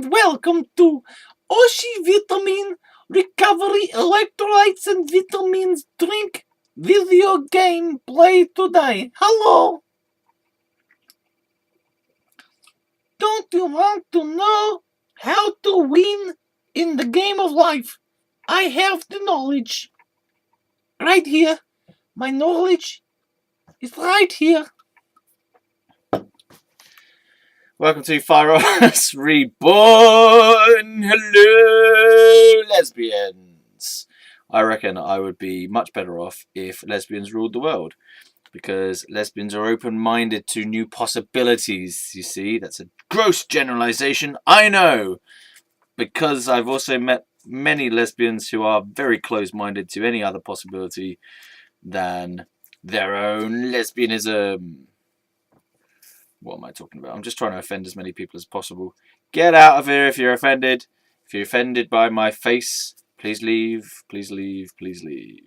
and welcome to Oshi Vitamin Recovery Electrolytes and Vitamins Drink video game play today. Hello! Don't you want to know how to win in the game of life? I have the knowledge. Right here. My knowledge is right here. Welcome to Fieros Reborn! Hello, lesbians! I reckon I would be much better off if lesbians ruled the world. Because lesbians are open-minded to new possibilities, you see. That's a gross generalization, I know. Because I've also met many lesbians who are very close-minded to any other possibility than their own lesbianism. What am I talking about? I'm just trying to offend as many people as possible. Get out of here if you're offended. If you're offended by my face, please leave, please leave, please leave.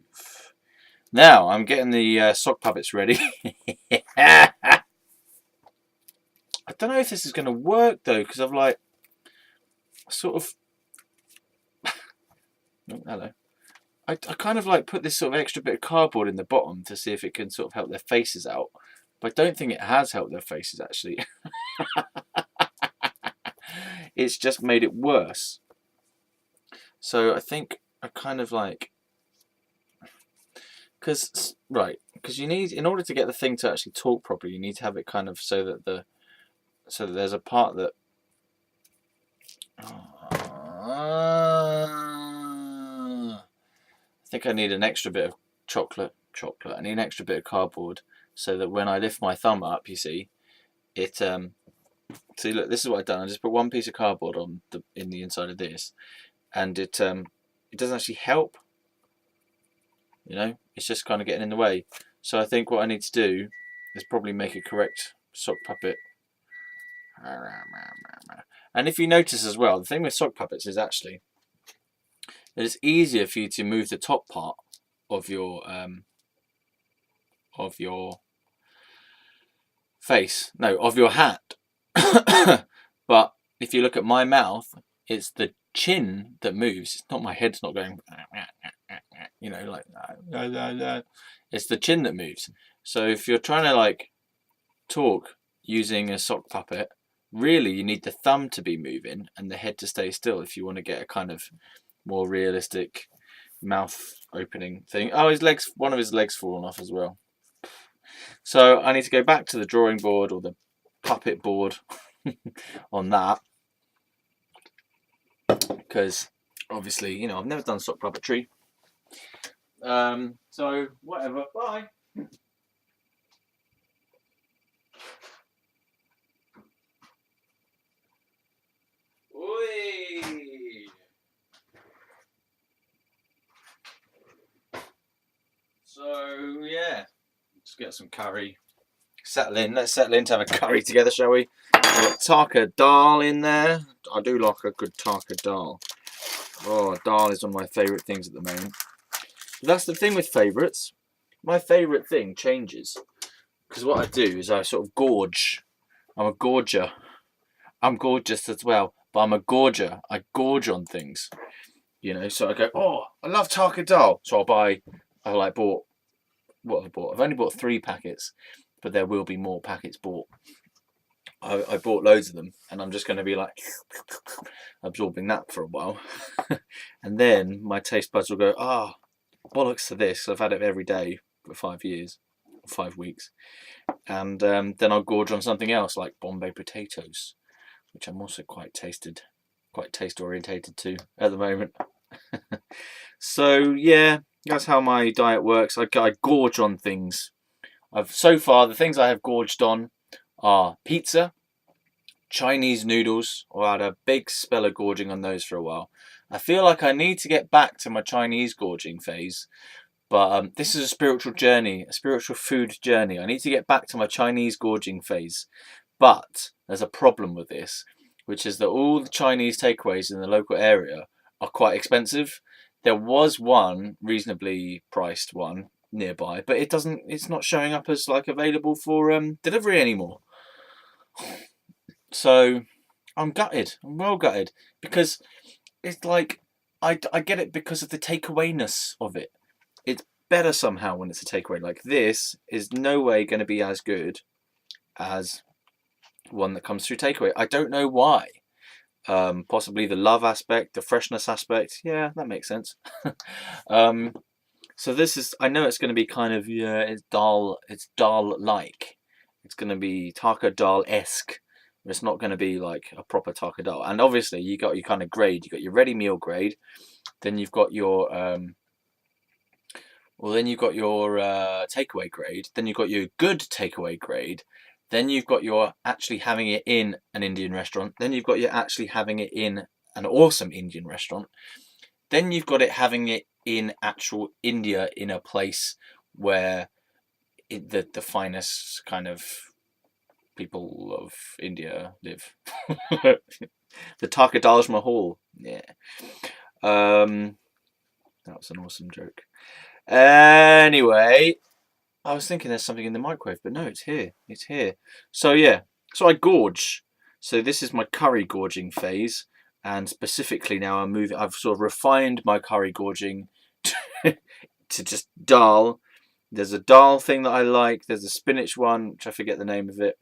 Now, I'm getting the sock puppets ready. I don't know if this is going to work, though, because I've, like, sort of... oh, hello. I kind of, like, put this sort of extra bit of cardboard in the bottom to see if it can sort of help their faces out. But I don't think it has helped their faces, actually. It's just made it worse. So I think I kind of, like... Because you need, in order to get the thing to actually talk properly, you need to have it kind of so that there's a part that. I think I need an extra bit of chocolate. I need an extra bit of cardboard so that when I lift my thumb up, you see, it. See, look, this is what I've done. I just put one piece of cardboard in the inside of this, and it doesn't actually help. You know, it's just kind of getting in the way. So I think what I need to do is probably make a correct sock puppet. And if you notice as well, the thing with sock puppets is actually that it's easier for you to move the top part of your face. No, of your hat. But if you look at my mouth, it's the chin that moves. It's not my head's not going, you know, like that. It's the chin that moves. So if you're trying to like talk using a sock puppet, really you need the thumb to be moving and the head to stay still if you want to get a kind of more realistic mouth opening thing. Oh, one of his legs fallen off as well. So I need to go back to the drawing board or the puppet board on that. Because obviously, you know, I've never done sock puppetry. So whatever. Bye. Oi. So yeah, let's get some curry. Settle in. Let's settle in to have a curry together, shall we? We've got taka dal in there. I do like a good taka dal. Oh, dal is one of my favourite things at the moment. But that's the thing with favourites. My favourite thing changes. Because what I do is I sort of gorge. I'm a gorger. I'm gorgeous as well, but I'm a gorger. I gorge on things. You know, so I go, oh, I love taka dal. So I've bought, what have I bought? I've only bought 3 packets, but there will be more packets bought. I bought loads of them, and I'm just going to be like absorbing that for a while. And then my taste buds will go, bollocks to this. I've had it every day for 5 years, 5 weeks. And then I'll gorge on something else like Bombay potatoes, which I'm also quite taste orientated to at the moment. So yeah, that's how my diet works. I gorge on things. So far the things I have gorged on are pizza, Chinese noodles. I had a big spell of gorging on those for a while. I feel like I need to get back to my Chinese gorging phase, but this is a spiritual journey, a spiritual food journey. I need to get back to my Chinese gorging phase, but there's a problem with this, which is that all the Chinese takeaways in the local area are quite expensive. There was one reasonably priced one nearby, but it's not showing up as like available for delivery anymore. So I'm gutted. I'm well gutted because it's like I get it because of the takeawayness of it. It's better somehow when it's a takeaway. Like this is no way going to be as good as one that comes through takeaway. I don't know why. Possibly the love aspect, the freshness aspect. Yeah, that makes sense. um, so this is. I know it's going to be kind of It's dal. It's dal like. It's going to be taco dal esque. It's not going to be like a proper taco dal. And obviously, you got your kind of grade. You got your ready meal grade. Then you've got your then you've got your takeaway grade. Then you've got your good takeaway grade. Then you've got your actually having it in an Indian restaurant. Then you've got your actually having it in an awesome Indian restaurant. Then you've got it having it in actual India in a place where the finest kind of people of India live. The Taka Taj Mahal. Yeah. That was an awesome joke. Anyway, I was thinking there's something in the microwave, but no, it's here. It's here. So yeah, so I gorge. So this is my curry gorging phase, and specifically now I've sort of refined my curry gorging to just dal. There's a dal thing that I like. There's a spinach one, which I forget the name of it.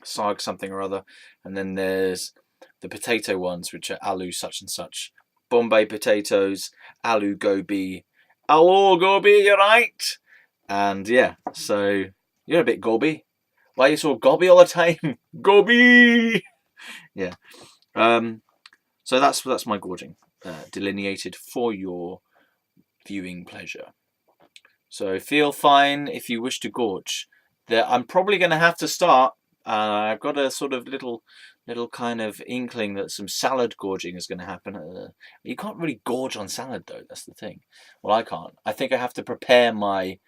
Sag something or other. And then there's the potato ones, which are aloo such and such. Bombay potatoes, aloo gobi. Aloo gobi, you're right. And yeah, so you're a bit gobby. Why are you so gobby all the time? Gobby! Yeah. So that's my gorging. Delineated for your viewing pleasure. So feel fine if you wish to gorge. I'm probably going to have to start. I've got a sort of little kind of inkling that some salad gorging is going to happen. You can't really gorge on salad though. That's the thing. Well, I can't. I think I have to prepare my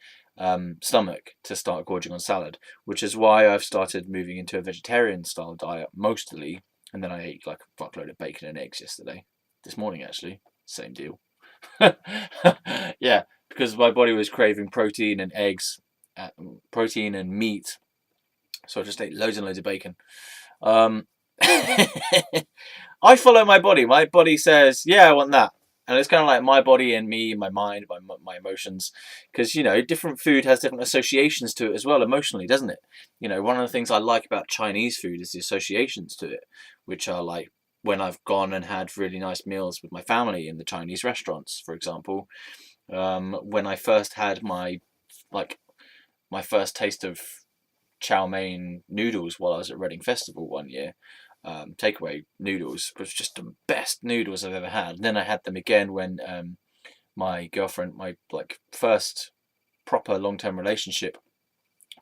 stomach to start gorging on salad, which is why I've started moving into a vegetarian style diet mostly. And then I ate like a fuckload of bacon and eggs this morning actually. Same deal. Yeah, because my body was craving protein and eggs, protein and meat. So I just ate loads and loads of bacon. I follow my body. My body says, yeah, I want that. And it's kind of like my body and me, my mind, my emotions. Because, different food has different associations to it as well, emotionally, doesn't it? One of the things I like about Chinese food is the associations to it, which are like when I've gone and had really nice meals with my family in the Chinese restaurants, for example. When I first had my first taste of chow mein noodles while I was at Reading Festival one year, takeaway noodles was just the best noodles I've ever had. And then I had them again when my girlfriend, my first proper long-term relationship,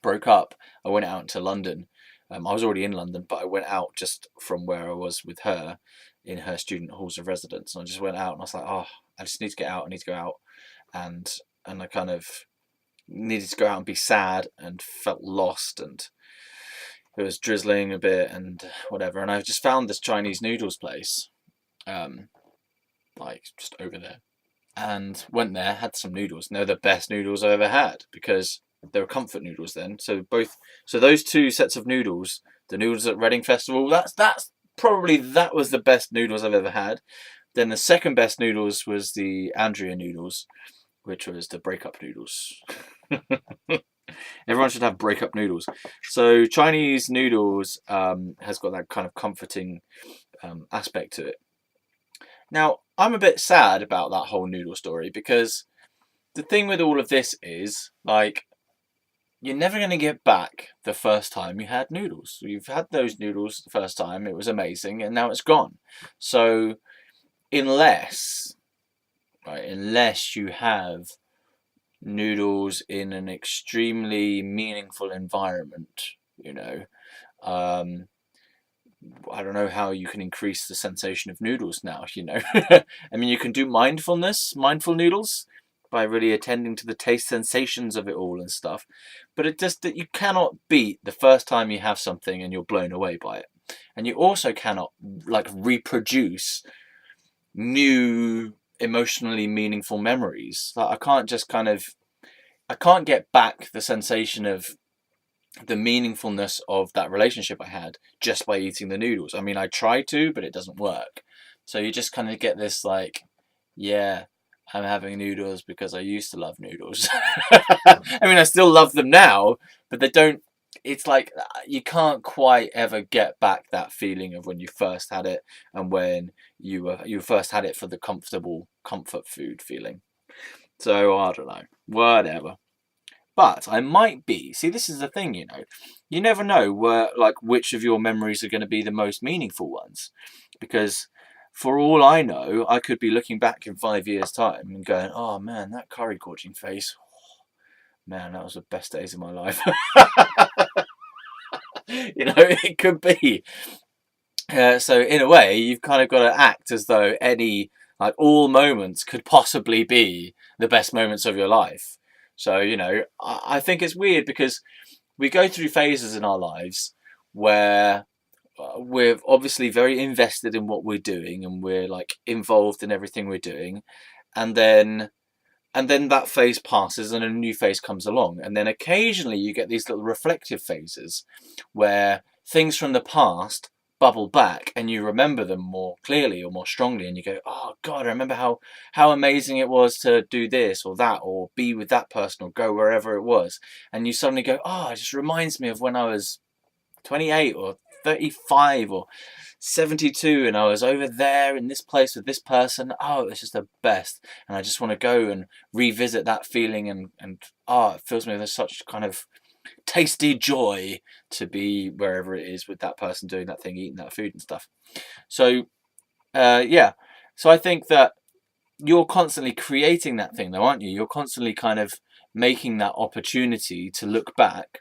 broke up. I went out to London. I was already in London, but I went out just from where I was with her in her student halls of residence. And I just went out and I was like, oh, I just need to get out. I need to go out. And I kind of needed to go out and be sad and felt lost, and it was drizzling a bit and whatever. And I just found this Chinese noodles place, just over there, and went there, had some noodles, and they're the best noodles I ever had because they were comfort noodles then. So those two sets of noodles, the noodles at Reading Festival, that was the best noodles I've ever had. Then the second best noodles was the Andrea noodles, which was the breakup noodles. Everyone should have breakup noodles. So Chinese noodles has got that kind of comforting aspect to it. Now, I'm a bit sad about that whole noodle story because the thing with all of this is, you're never going to get back the first time you had noodles. You've had those noodles the first time, it was amazing, and now it's gone. So unless you have noodles in an extremely meaningful environment, I don't know how you can increase the sensation of noodles now, I mean, you can do mindful noodles by really attending to the taste sensations of it all and stuff, but that you cannot beat the first time you have something and you're blown away by it. And you also cannot reproduce new emotionally meaningful memories. I can't get back the sensation of the meaningfulness of that relationship I had just by eating the noodles. I mean, I try to, but it doesn't work. So you just kind of get this like, yeah, I'm having noodles because I used to love noodles. I mean, I still love them now, but they don't. It's like you can't quite ever get back that feeling of when you first had it and when you first had it for the comfortable comfort food feeling. So I don't know, whatever. But I might be. See, this is the thing, you know. You never know where, like, which of your memories are going to be the most meaningful ones, because for all I know, I could be looking back in 5 years' time and going, "Oh man, that curry gorging face, man, that was the best days of my life." You know, it could be. So in a way, you've kind of got to act as though like all moments could possibly be the best moments of your life. So, you know, I think it's weird because we go through phases in our lives where we're obviously very invested in what we're doing and we're like involved in everything we're doing, and then that phase passes and a new phase comes along, and then occasionally you get these little reflective phases where things from the past bubble back and you remember them more clearly or more strongly, and you go, oh god, I remember how amazing it was to do this or that or be with that person or go wherever it was, and you suddenly go, oh, it just reminds me of when I was 28 or 35 or 72 and I was over there in this place with this person. Oh, it's just the best, and I just want to go and revisit that feeling, and oh, it fills me with such kind of tasty joy to be wherever it is with that person doing that thing, eating that food and stuff. So yeah, so I think that you're constantly creating that thing though, aren't you? You're constantly kind of making that opportunity to look back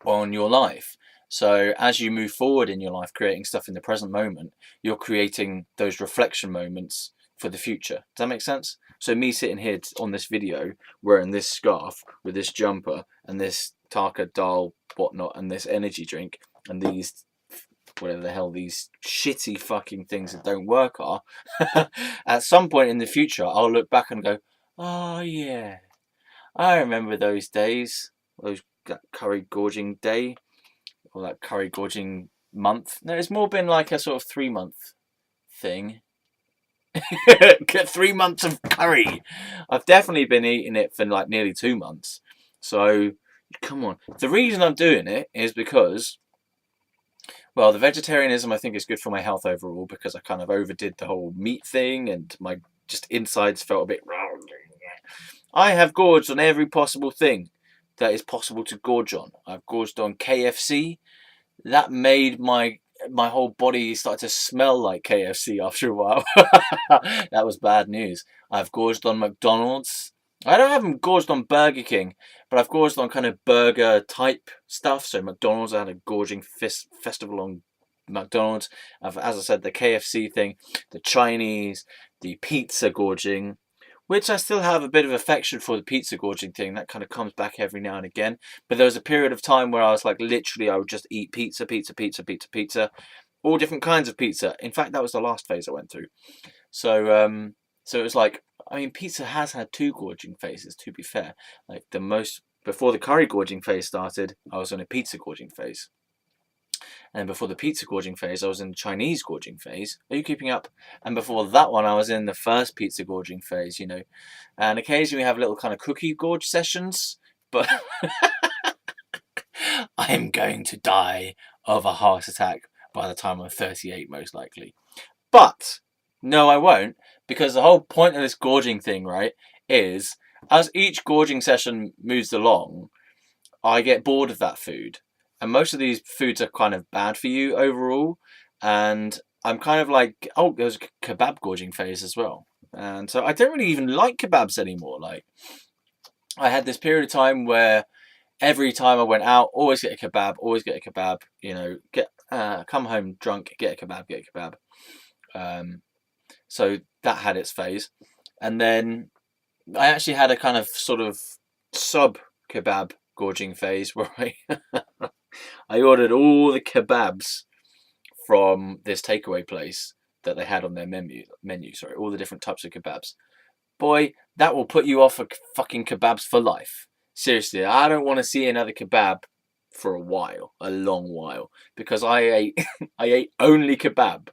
on your life. So as you move forward in your life, creating stuff in the present moment, you're creating those reflection moments for the future. Does that make sense? So me sitting here on this video wearing this scarf with this jumper and this Taka dal whatnot and this energy drink and these whatever the hell these shitty fucking things that don't work are, at some point in the future I'll look back and go, oh yeah, I remember those days, that curry gorging day or that curry gorging month. No, it's more been like a sort of 3 month thing. Get 3 months of curry. I've definitely been eating it for like nearly 2 months. So come on. The reason I'm doing it is because, well, the vegetarianism I think is good for my health overall because I kind of overdid the whole meat thing and my just insides felt a bit. I have gorged on every possible thing that is possible to gorge on. I've gorged on KFC. That made my whole body start to smell like KFC after a while. That was bad news. I've gorged on McDonald's. I haven't gorged on Burger King, but I've gorged on kind of burger type stuff. So McDonald's, I had a gorging festival on McDonald's. As I said, the KFC thing, the Chinese, the pizza gorging, which I still have a bit of affection for the pizza gorging thing. That kind of comes back every now and again. But there was a period of time where I was like, literally, I would just eat pizza, all different kinds of pizza. In fact, that was the last phase I went through. So, so it was like, I mean, pizza has had two gorging phases, to be fair. Like before the curry gorging phase started, I was on a pizza gorging phase. And before the pizza gorging phase, I was in the Chinese gorging phase. Are you keeping up? And before that one, I was in the first pizza gorging phase, you know. And occasionally we have little kind of cookie gorge sessions. But I'm going to die of a heart attack by the time I'm 38, most likely. But no, I won't. Because the whole point of this gorging thing, right, is as each gorging session moves along, I get bored of that food. And most of these foods are kind of bad for you overall. And I'm kind of like, oh, there was a kebab gorging phase as well. And so I don't really even like kebabs anymore. Like, I had this period of time where every time I went out, always get a kebab, you know, come home drunk, get a kebab. So that had its phase. And then I actually had a kind of sort of sub kebab gorging phase where I ordered all the kebabs from this takeaway place that they had on their menu. Sorry, all the different types of kebabs. Boy, that will put you off of fucking kebabs for life. Seriously, I don't want to see another kebab for a while, a long while, because I ate I ate only kebab,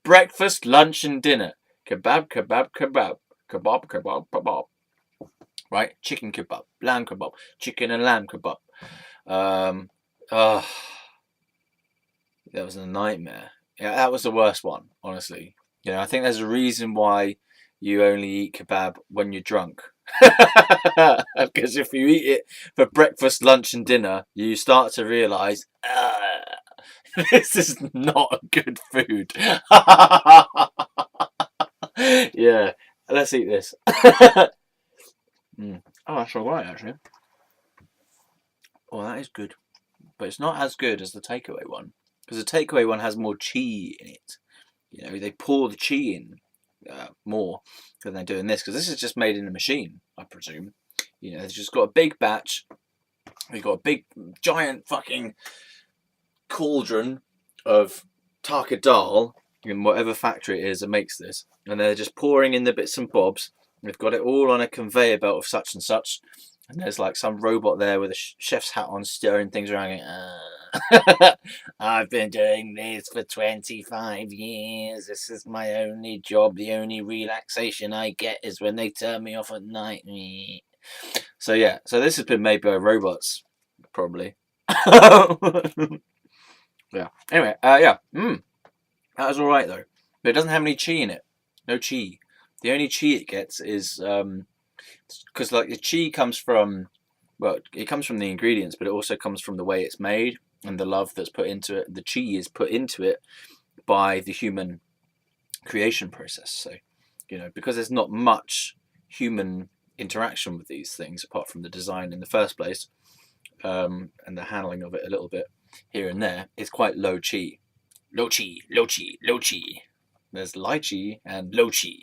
breakfast, lunch, and dinner. Kebab, kebab, kebab, kebab, kebab, kebab. Right, chicken kebab, lamb kebab, chicken and lamb kebab. That was a nightmare. Yeah, that was the worst one, honestly. You know, I think there's a reason why you only eat kebab when you're drunk. Because if you eat it for breakfast, lunch, and dinner, you start to realise, this is not good food. Yeah, let's eat this. Mm. Oh, that's alright, actually. Oh, that is good. But it's not as good as the takeaway one. Because the takeaway one has more cheese in it. You know, they pour the cheese in more than they do in this. Because this is just made in a machine, I presume. You know, they've just got a big batch. They've got a big, giant fucking cauldron of tarka dal in whatever factory it is that makes this. And they're just pouring in the bits and bobs. They've got it all on a conveyor belt of such and such. And there's like some robot there with a chef's hat on, stirring things around. I've been doing this for 25 years. This is my only job. The only relaxation I get is when they turn me off at night. So yeah, so this has been made by robots, probably. Yeah. Anyway, yeah. That was all right though, but it doesn't have any chi in it. No chi. The only chi it gets is because like the chi comes from, well, it comes from the ingredients, but it also comes from the way it's made and the love that's put into it. The chi is put into it by the human creation process. So, you know, because there's not much human interaction with these things apart from the design in the first place, and the handling of it a little bit here and there, it's quite low chi. Low chi, low chi, low chi. There's lychee and low chi.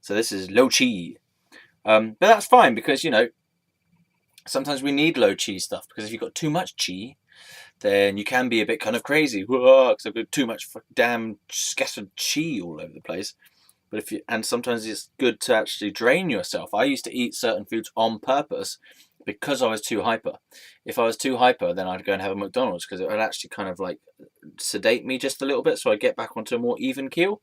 So this is low chi. But that's fine because, you know, sometimes we need low chi stuff because if you've got too much chi, then you can be a bit kind of crazy. Because I've got too much damn scattered chi all over the place. But and sometimes it's good to actually drain yourself. I used to eat certain foods on purpose because I was too hyper. If I was too hyper, then I'd go and have a McDonald's because it would actually kind of like sedate me just a little bit so I get back onto a more even keel.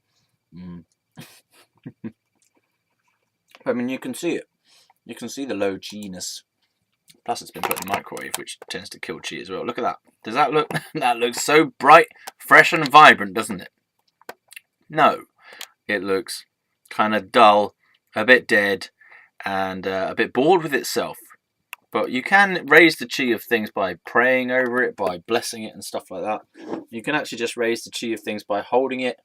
I mean, you can see it. You can see the low chi-ness. Plus, it's been put in the microwave, which tends to kill chi as well. Look at that. Does that look? That looks so bright, fresh, and vibrant, doesn't it? No, it looks kind of dull, a bit dead, and a bit bored with itself. But you can raise the chi of things by praying over it, by blessing it, and stuff like that. You can actually just raise the chi of things by holding it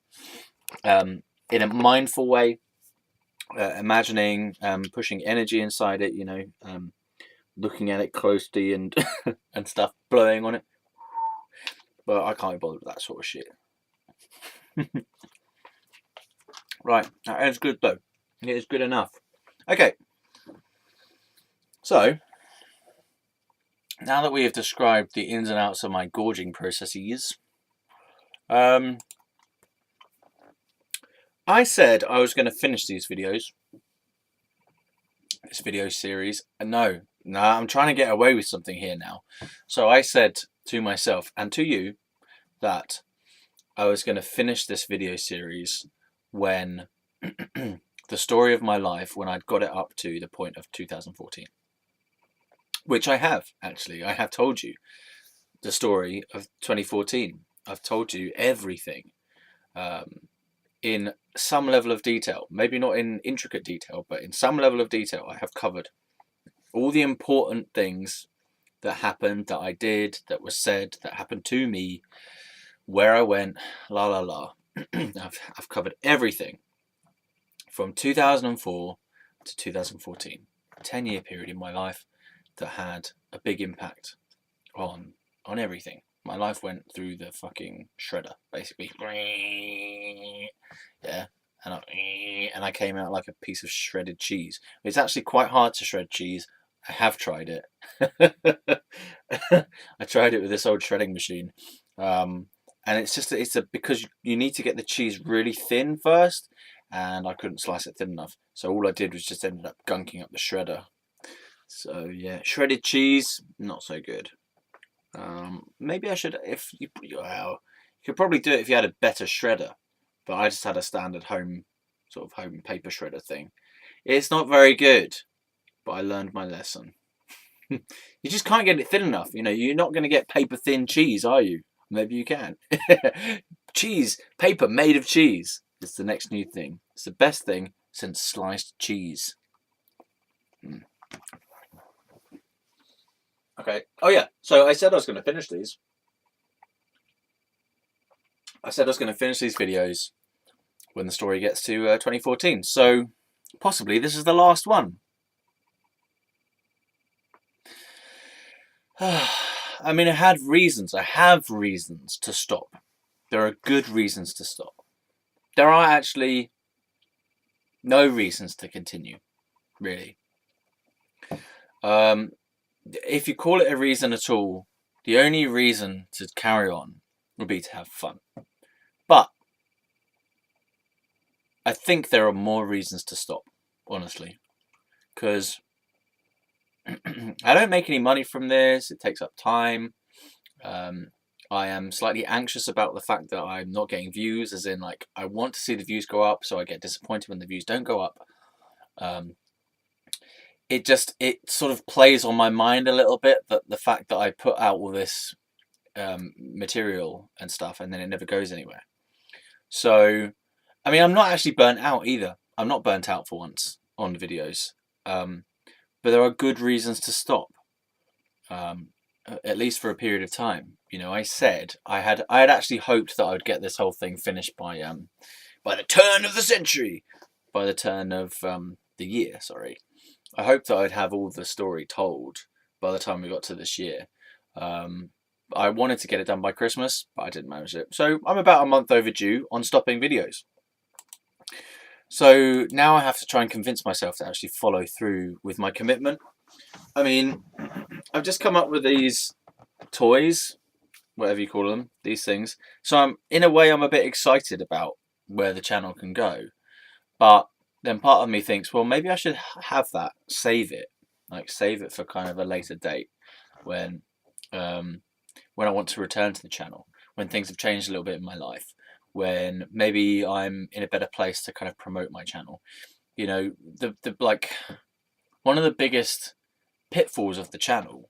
in a mindful way, imagining, pushing energy inside it. You know. Looking at it closely and and stuff, blowing on it. But I can't be bothered with that sort of shit. Right, that is good though. It is good enough. Okay. So, now that we have described the ins and outs of my gorging processes, I said I was going to finish these videos. This video series. No, I'm trying to get away with something here now. So I said to myself and to you that I was going to finish this video series when the story of my life, when I'd got it up to the point of 2014. Which I have, actually. I have told you the story of 2014. I've told you everything in some level of detail. Maybe not in intricate detail, but in some level of detail I have covered all the important things that happened, that I did, that was said, that happened to me, where I went, la la la. I've covered everything from 2004 to 2014. A 10-year period in my life that had a big impact on everything. My life went through the fucking shredder, basically. Yeah. And I came out like a piece of shredded cheese. It's actually quite hard to shred cheese. I have tried it. I tried it with this old shredding machine. And it's because you need to get the cheese really thin first, and I couldn't slice it thin enough. So all I did was just ended up gunking up the shredder. So yeah, shredded cheese, not so good. Maybe I should, if you, well, you could probably do it if you had a better shredder, but I just had a standard home, sort of home paper shredder thing. It's not very good, but I learned my lesson. You just can't get it thin enough. You know, you're not going to get paper thin cheese, are you? Maybe you can. Cheese, paper made of cheese. It's the next new thing. It's the best thing since sliced cheese. Okay. Oh yeah. So I said I was going to finish these. I said I was going to finish these videos when the story gets to 2014. So possibly this is the last one. I mean, I had reasons. I have reasons to stop. There are good reasons to stop. There are actually no reasons to continue, really. If you call it a reason at all, the only reason to carry on would be to have fun. But I think there are more reasons to stop, honestly, because I don't make any money from this. It takes up time. I am slightly anxious about the fact that I'm not getting views, as in, like, I want to see the views go up, so I get disappointed when the views don't go up. It sort of plays on my mind a little bit, that the fact that I put out all this material and stuff, and then it never goes anywhere. So, I mean, I'm not actually burnt out either. I'm not burnt out for once on videos. But there are good reasons to stop, at least for a period of time. You know, I said I had actually hoped that I would get this whole thing finished by the turn of the century, by the turn of the year. Sorry, I hoped that I'd have all the story told by the time we got to this year. I wanted to get it done by Christmas, but I didn't manage it. So I'm about a month overdue on stopping videos. So now I have to try and convince myself to actually follow through with my commitment. I mean, I've just come up with these toys, whatever you call them, these things. So in a way, I'm a bit excited about where the channel can go. But then part of me thinks, well, maybe I should have that, save it for kind of a later date when I want to return to the channel, when things have changed a little bit in my life, when maybe I'm in a better place to kind of promote my channel. You know, the like one of the biggest pitfalls of the channel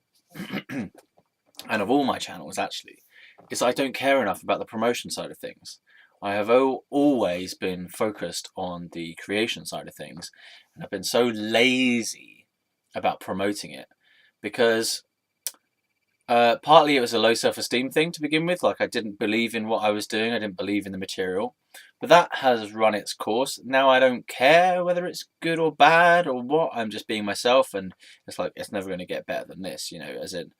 and of all my channels actually is I don't care enough about the promotion side of things. I have always been focused on the creation side of things, and I've been so lazy about promoting it because partly it was a low self-esteem thing to begin with. Like, I didn't believe in what I was doing. I didn't believe in the material. But that has run its course. Now I don't care whether it's good or bad or what. I'm just being myself, and it's like, it's never going to get better than this, you know, as in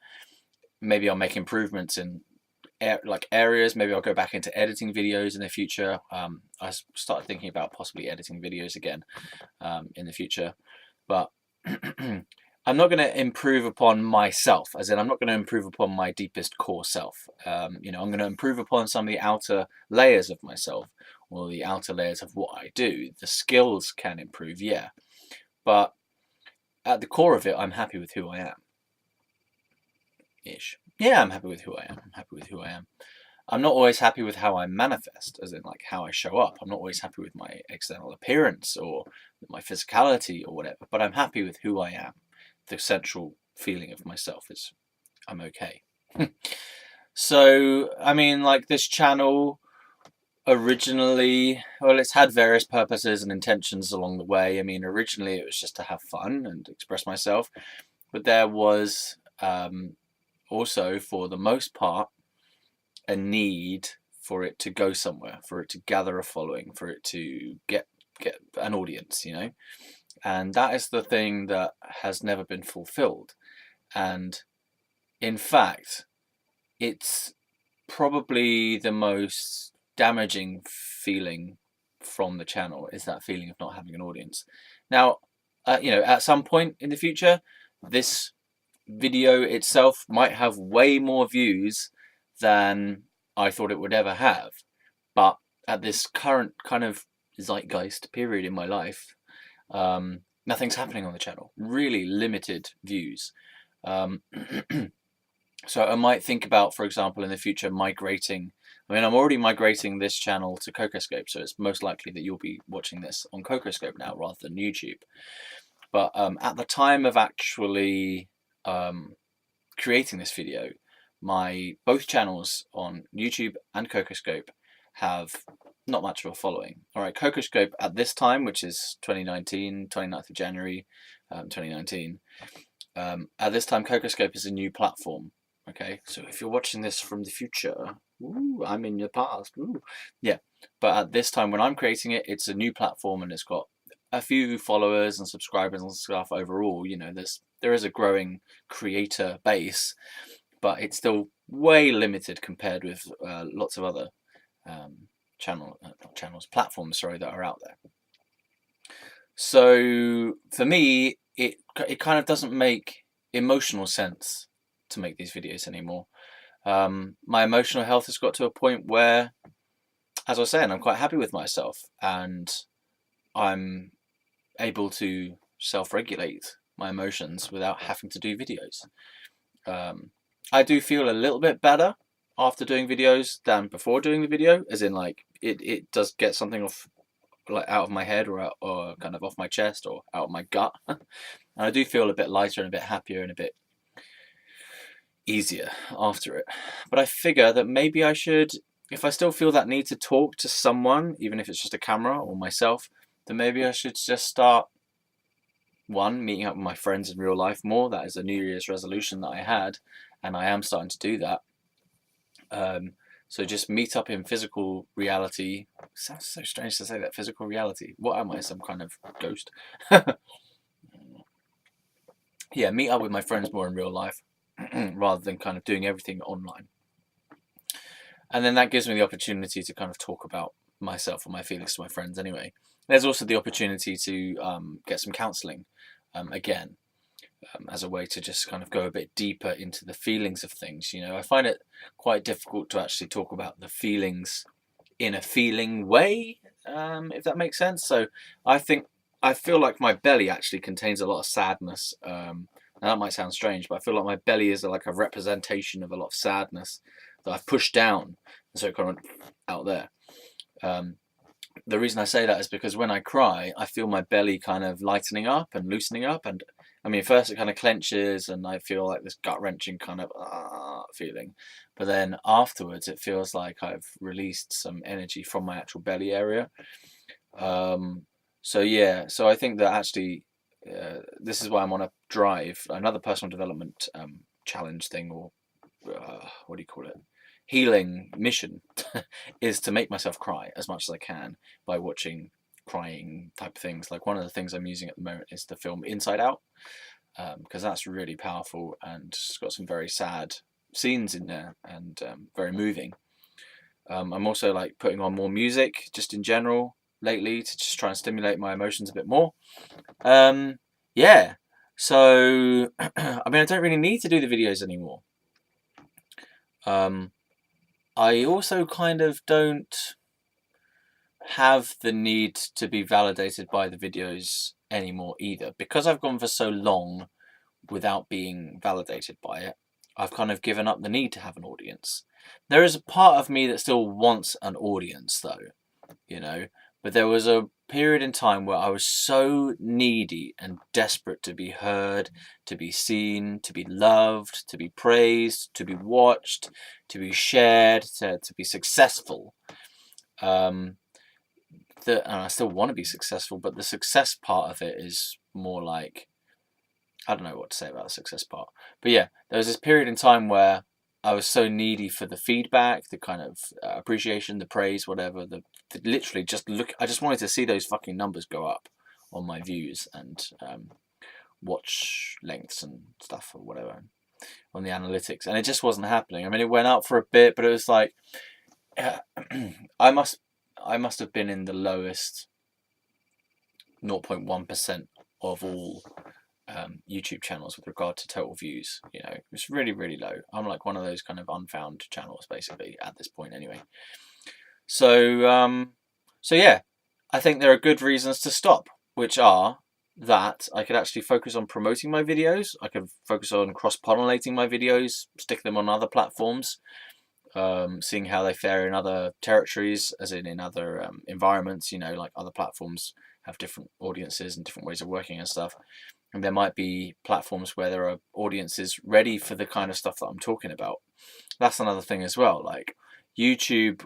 maybe I'll make improvements in areas. Maybe I'll go back into editing videos in the future. I started thinking about possibly editing videos again in the future. But I'm not going to improve upon myself, as in I'm not going to improve upon my deepest core self. You know, I'm going to improve upon some of the outer layers of myself, or the outer layers of what I do. The skills can improve, yeah. But at the core of it, I'm happy with who I am. Ish. Yeah, I'm happy with who I am. I'm happy with who I am. I'm not always happy with how I manifest, as in like how I show up. I'm not always happy with my external appearance or my physicality or whatever, but I'm happy with who I am. The central feeling of myself is I'm okay. So, I mean, like, this channel originally, well, it's had various purposes and intentions along the way. I mean, originally it was just to have fun and express myself, but there was also, for the most part, a need for it to go somewhere, for it to gather a following, for it to get an audience, you know. And that is the thing that has never been fulfilled. And in fact, it's probably the most damaging feeling from the channel, is that feeling of not having an audience. Now, you know, at some point in the future, this video itself might have way more views than I thought it would ever have. But at this current kind of zeitgeist period in my life, nothing's happening on the channel. Really limited views. So I might think about, for example, in the future, migrating. I mean, I'm already migrating this channel to CocoScope, so it's most likely that you'll be watching this on CocoScope now rather than YouTube. But at the time of actually creating this video, both channels on YouTube and CocoScope have not much of a following. All right, CocoScope at this time, which is 2019, 29th of January, 2019. At this time, CocoScope is a new platform. Okay, so if you're watching this from the future, ooh, I'm in your past. Ooh. Yeah, but at this time when I'm creating it, it's a new platform and it's got a few followers and subscribers and stuff overall. You know, there is a growing creator base, but it's still way limited compared with lots of other platforms, sorry, that are out there. So for me, it kind of doesn't make emotional sense to make these videos anymore. My emotional health has got to a point where, as I was saying, I'm quite happy with myself and I'm able to self-regulate my emotions without having to do videos. I do feel a little bit better after doing videos than before doing the video, as in like it does get something off, like out of my head or kind of off my chest or out of my gut. And I do feel a bit lighter and a bit happier and a bit easier after it. But I figure that maybe I should, if I still feel that need to talk to someone, even if it's just a camera or myself, then maybe I should just start, one, meeting up with my friends in real life more. That is a New Year's resolution that I had, and I am starting to do that. So just meet up in physical reality. Sounds so strange to say that, physical reality. What am I, some kind of ghost? Yeah, meet up with my friends more in real life rather than kind of doing everything online. And then that gives me the opportunity to kind of talk about myself and my feelings to my friends anyway. There's also the opportunity to get some counselling again, as a way to just kind of go a bit deeper into the feelings of things. You know, I find it quite difficult to actually talk about the feelings in a feeling way, if that makes sense. So I feel like my belly actually contains a lot of sadness. Now that might sound strange, but I feel like my belly is like a representation of a lot of sadness that I've pushed down, and so it kind of out there. The reason I say that is because when I cry, I feel my belly kind of lightening up and loosening up. And I mean, first it kind of clenches and I feel like this gut-wrenching kind of feeling. But then afterwards, it feels like I've released some energy from my actual belly area. So yeah, so I think that actually this is why I'm on a drive, another personal development challenge thing, or what do you call it? Healing mission is to make myself cry as much as I can by watching crying type things. Like one of the things I'm using at the moment is the film Inside Out, because that's really powerful and it's got some very sad scenes in there and very moving. I'm also like putting on more music just in general lately to just try and stimulate my emotions a bit more. Yeah, so I mean, I don't really need to do the videos anymore. I also kind of don't have the need to be validated by the videos anymore either. Because I've gone for so long without being validated by it, I've kind of given up the need to have an audience. There is a part of me that still wants an audience though, you know, but there was a period in time where I was so needy and desperate to be heard, to be seen, to be loved, to be praised, to be watched, to be shared, to be successful. And I still want to be successful, but the success part of it is more like, I don't know what to say about the success part. But yeah, there was this period in time where I was so needy for the feedback, the kind of appreciation, the praise, whatever. Literally just look. I just wanted to see those fucking numbers go up on my views and watch lengths and stuff or whatever on the analytics, and it just wasn't happening. I mean, it went up for a bit, but it was like I must have been in the lowest 0.1% of all YouTube channels with regard to total views. You know, it's really, really low. I'm like one of those kind of unfound channels basically at this point anyway. So so yeah, I think there are good reasons to stop, which are that, I could actually focus on promoting my videos. I could focus on cross-pollinating my videos, stick them on other platforms, seeing how they fare in other territories, as in other environments. Like other platforms have different audiences and different ways of working and stuff. And there might be platforms where there are audiences ready for the kind of stuff that I'm talking about. That's another thing as well. Like YouTube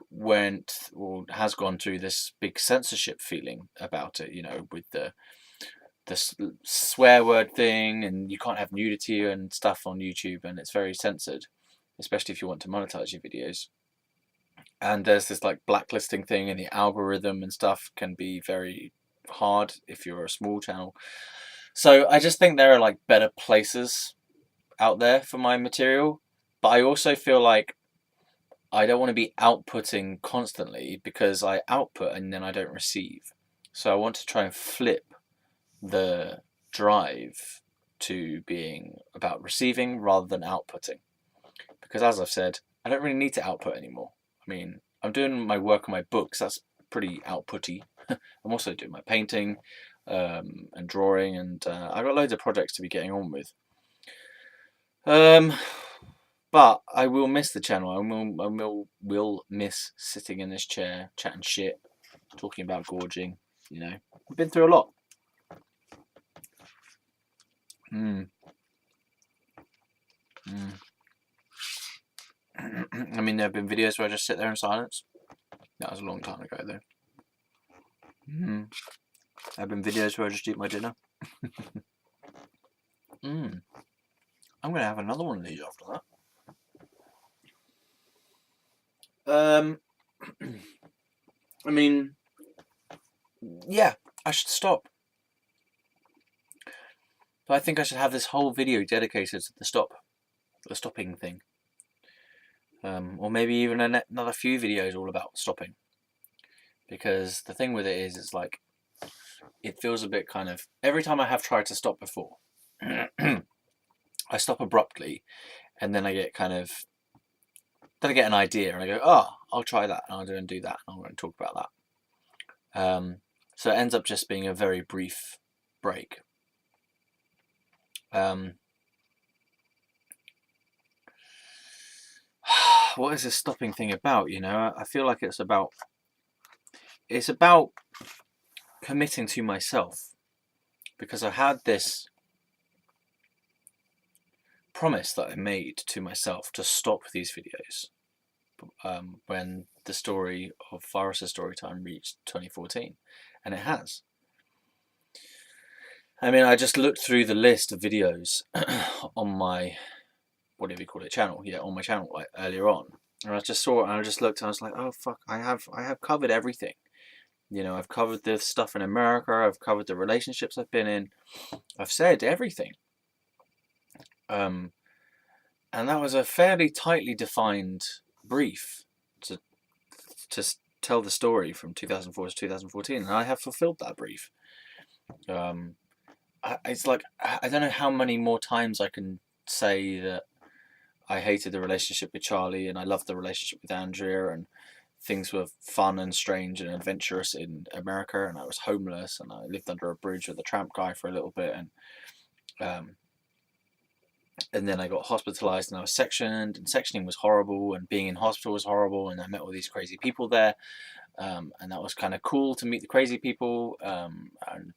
has gone through this big censorship feeling about it, with the swear word thing, and you can't have nudity and stuff on YouTube, and it's very censored, especially if you want to monetize your videos. And there's this like blacklisting thing, and the algorithm and stuff can be very hard if you're a small channel. So I just think there are like better places out there for my material, but I also feel like I don't want to be outputting constantly, because I output and then I don't receive. So I want to try and flip the drive to being about receiving rather than outputting. Because as I've said, I don't really need to output anymore. I mean, I'm doing my work on my books, that's pretty outputty. I'm also doing my painting and drawing, and I've got loads of projects to be getting on with. But I will miss the channel. I will miss sitting in this chair, chatting shit, talking about gorging. I've been through a lot. I mean, there have been videos where I just sit there in silence. That was a long time ago, though. There have been videos where I just eat my dinner. I'm going to have another one of these after that. I mean, yeah, I should stop. But I think I should have this whole video dedicated to the stopping thing. Or maybe even another few videos all about stopping. Because the thing with it is, it's like, it feels a bit kind of, every time I have tried to stop before, I stop abruptly, and then I get then I get an idea, and I go, oh, I'll try that, and I'll do that, and I'm going to talk about that. So it ends up just being a very brief break. What is this stopping thing about? I feel like it's about committing to myself, because I had this promise that I made to myself to stop these videos when the story of Fieros' story time reached 2014, and it has. I mean, I just looked through the list of videos on my, whatever you call it, channel. Yeah, on my channel, like earlier on, and I just saw it, and I just looked, and I was like, oh fuck, I have covered everything. I've covered the stuff in America. I've covered the relationships I've been in. I've said everything. And that was a fairly tightly defined brief to tell the story from 2004 to 2014, and I have fulfilled that brief. It's like, I don't know how many more times I can say that I hated the relationship with Charlie, and I loved the relationship with Andrea, and things were fun and strange and adventurous in America, and I was homeless, and I lived under a bridge with a tramp guy for a little bit, and then I got hospitalized, and I was sectioned, and sectioning was horrible, and being in hospital was horrible, and I met all these crazy people there, and that was kind of cool to meet the crazy people and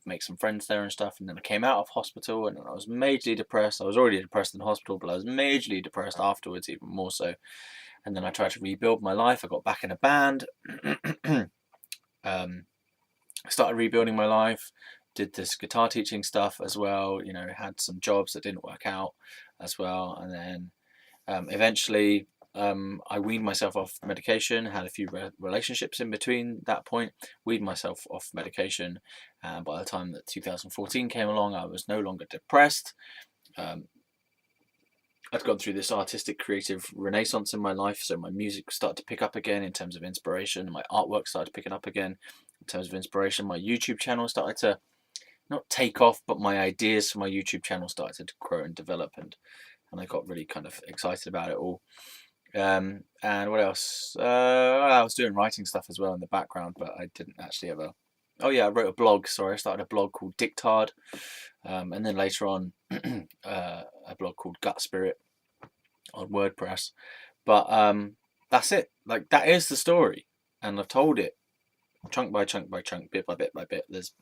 make some friends there and stuff. And then I came out of hospital, and I was majorly depressed. I was already depressed in hospital, but I was majorly depressed afterwards, even more so. And then I tried to rebuild my life. I got back in a band. Started rebuilding my life. Did this guitar teaching stuff as well. Had some jobs that didn't work out as well. And then eventually I weaned myself off medication. Had a few relationships in between that point. Weaned myself off medication. And by the time that 2014 came along, I was no longer depressed. I'd gone through this artistic creative renaissance in my life, so my music started to pick up again in terms of inspiration, my artwork started picking up again in terms of inspiration, my YouTube channel started to not take off, but my ideas for my YouTube channel started to grow and develop, and I got really kind of excited about it all. And what else? I was doing writing stuff as well in the background, but I didn't actually ever Oh yeah, I wrote a blog. Sorry, I started a blog called Dictard, and then later on a blog called Gut Spirit on WordPress. But that's it. Like that is the story, and I've told it chunk by chunk by chunk, bit by bit by bit. There's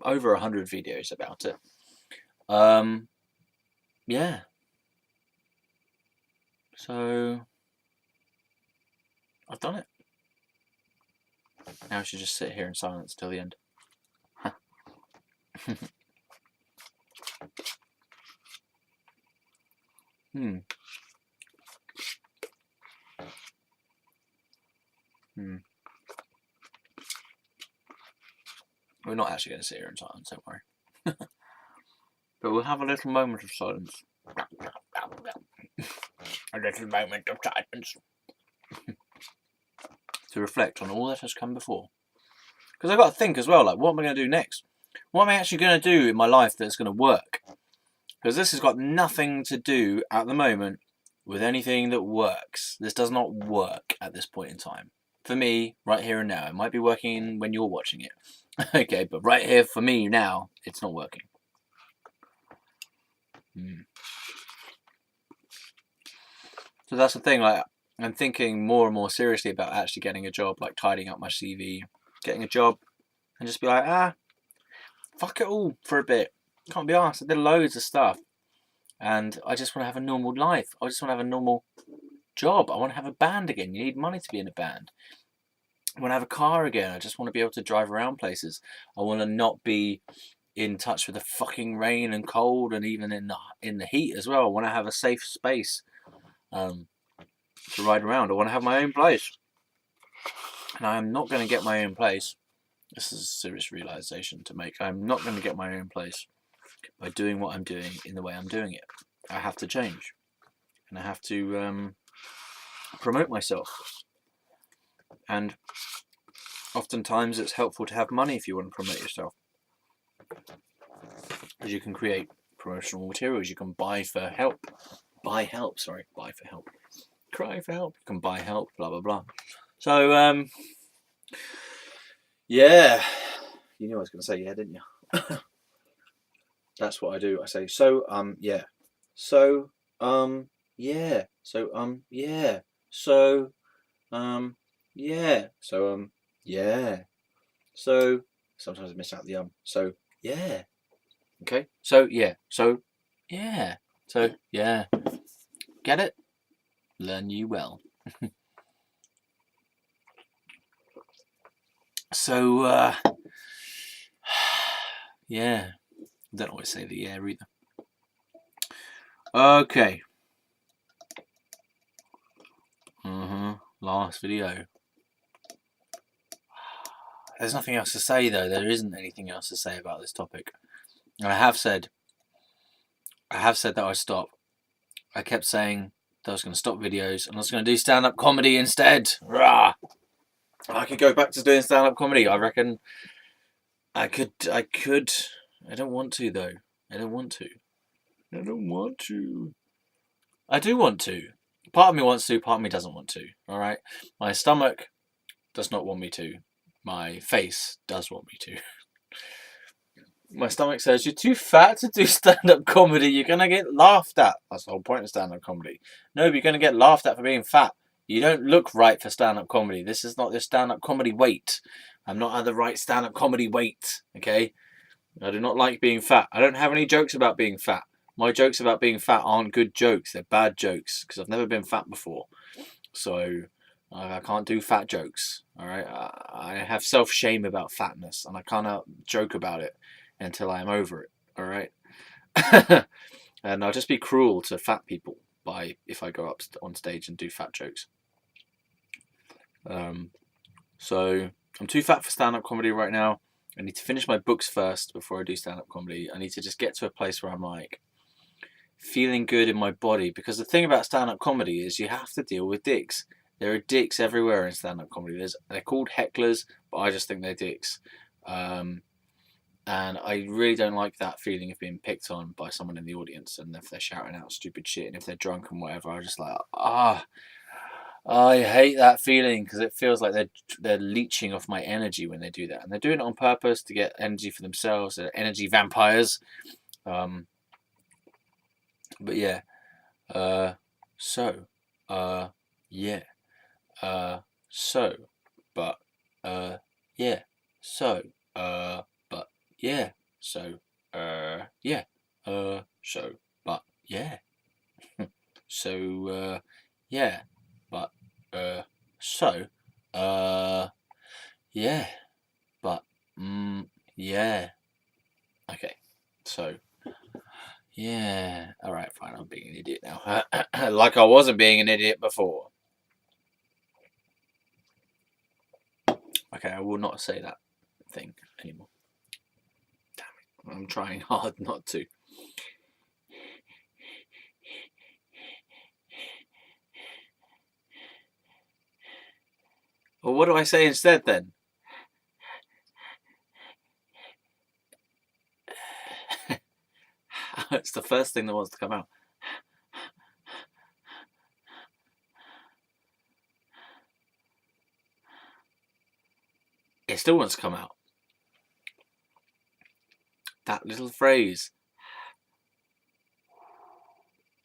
over 100 videos about it. Yeah. So I've done it. Now I should just sit here in silence till the end. Hmm. We're not actually going to sit here in silence, don't worry. But we'll have a little moment of silence. A little moment of silence. To reflect on all that has come before. Because I've got to think as well, like, what am I going to do next? What am I actually going to do in my life that's going to work? Because this has got nothing to do, at the moment, with anything that works. This does not work at this point in time. For me, right here and now. It might be working when you're watching it. Okay, but right here, for me now, it's not working. So that's the thing, like, I'm thinking more and more seriously about actually getting a job, like tidying up my CV, getting a job, and just be like, fuck it all for a bit. Can't be arsed. I did loads of stuff, and I just want to have a normal life. I just want to have a normal job. I want to have a band again. You need money to be in a band. I want to have a car again. I just want to be able to drive around places. I want to not be in touch with the fucking rain and cold, and even in the heat as well. I want to have a safe space to ride around. I want to have my own place, and I'm not going to get my own place. This is a serious realization to make. I'm not going to get my own place by doing what I'm doing in the way I'm doing it. I have to change, and I have to promote myself. And oftentimes it's helpful to have money if you want to promote yourself, because you can create promotional materials. You can buy for help. Buy for help. Cry for help. You can buy help. Blah blah blah. So yeah, you knew I was going to say yeah, didn't you? That's what I do. I say so. Yeah. So yeah. So yeah. So yeah. So yeah. So sometimes I miss out the So yeah. Okay. So yeah. So yeah. So yeah. Get it? Learn you well. So yeah. I don't always say the yeah either. Okay. Last video. There's nothing else to say though. There isn't anything else to say about this topic. And I have said that I'd stop. I kept saying that I was going to stop videos and I was going to do stand-up comedy instead. Rah! I could go back to doing stand-up comedy. I reckon I could. I don't want to though. I don't want to. I do want to. Part of me wants to, part of me doesn't want to. Alright? My stomach does not want me to. My face does want me to. My stomach says, you're too fat to do stand-up comedy. You're going to get laughed at. That's the whole point of stand-up comedy. No, but you're going to get laughed at for being fat. You don't look right for stand-up comedy. This is not the stand-up comedy weight. I'm not at the right stand-up comedy weight. Okay? I do not like being fat. I don't have any jokes about being fat. My jokes about being fat aren't good jokes. They're bad jokes because I've never been fat before. So I can't do fat jokes. All right? I have self-shame about fatness and I cannot joke about it until I'm over it, all right? And I'll just be cruel to fat people if I go up on stage and do fat jokes. So I'm too fat for stand-up comedy right now. I need to finish my books first before I do stand-up comedy. I need to just get to a place where I'm like feeling good in my body, because the thing about stand-up comedy is you have to deal with dicks. There are dicks everywhere in stand-up comedy. They're called hecklers, but I just think they're dicks. And I really don't like that feeling of being picked on by someone in the audience, and if they're shouting out stupid shit and if they're drunk and whatever, I'm just like, I hate that feeling because it feels like they're leeching off my energy when they do that, and they're doing it on purpose to get energy for themselves. They're energy vampires. But yeah. So. Yeah. So. But. Yeah. So. But. Yeah. So. Yeah. So. But. Yeah. So. Yeah. But. So. Yeah. But. Yeah. Okay. So. Yeah. All right. Fine. I'm being an idiot now. Like I wasn't being an idiot before. Okay. I will not say that thing anymore. Damn it. I'm trying hard not to. Well, what do I say instead then? It's the first thing that wants to come out. It still wants to come out. That little phrase.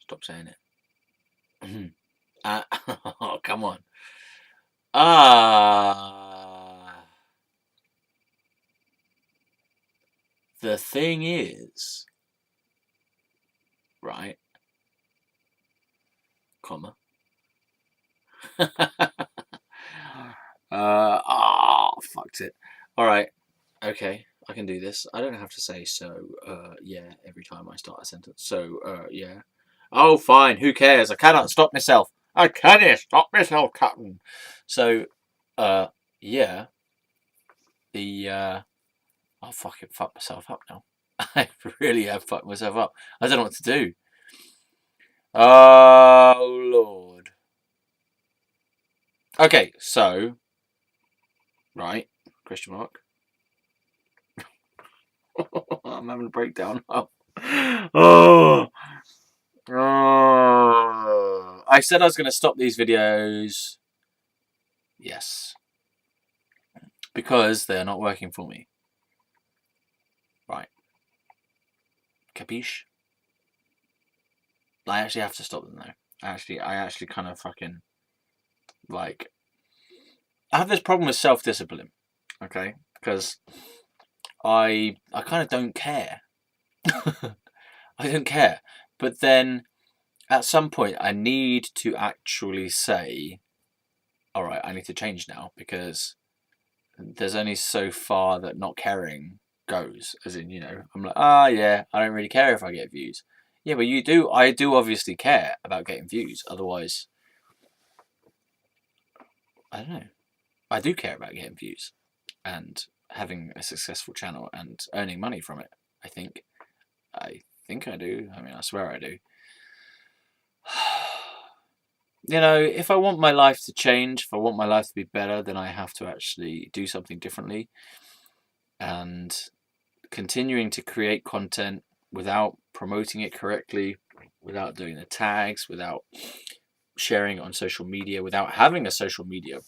Stop saying it. Oh, come on. The thing is, right, comma. Fucked it. All right. Okay, I can do this. I don't have to say so, yeah, every time I start a sentence. So, yeah. Oh, fine. Who cares? I cannot stop myself. I cannot stop myself, Captain. So, yeah. Oh, fucking fuck myself up now. I really have fucked myself up. I don't know what to do. Oh, Lord. Okay, so, right, question mark. I'm having a breakdown. Oh. I said I was going to stop these videos. Yes. Because they're not working for me. Right. Capiche? I actually have to stop them though. I actually kind of fucking like. I have this problem with self-discipline. Okay, because I kind of don't care. I don't care, but then at some point I need to actually say, all right, I need to change now because there's only so far that not caring goes. As in, I'm like, yeah, I don't really care if I get views. Yeah, but you do. I do obviously care about getting views. Otherwise, I don't know. I do care about getting views and having a successful channel and earning money from it. I think I do. I mean, I swear I do. If I want my life to change, if I want my life to be better, then I have to actually do something differently. And continuing to create content without promoting it correctly, without doing the tags, without sharing it on social media, without having a social media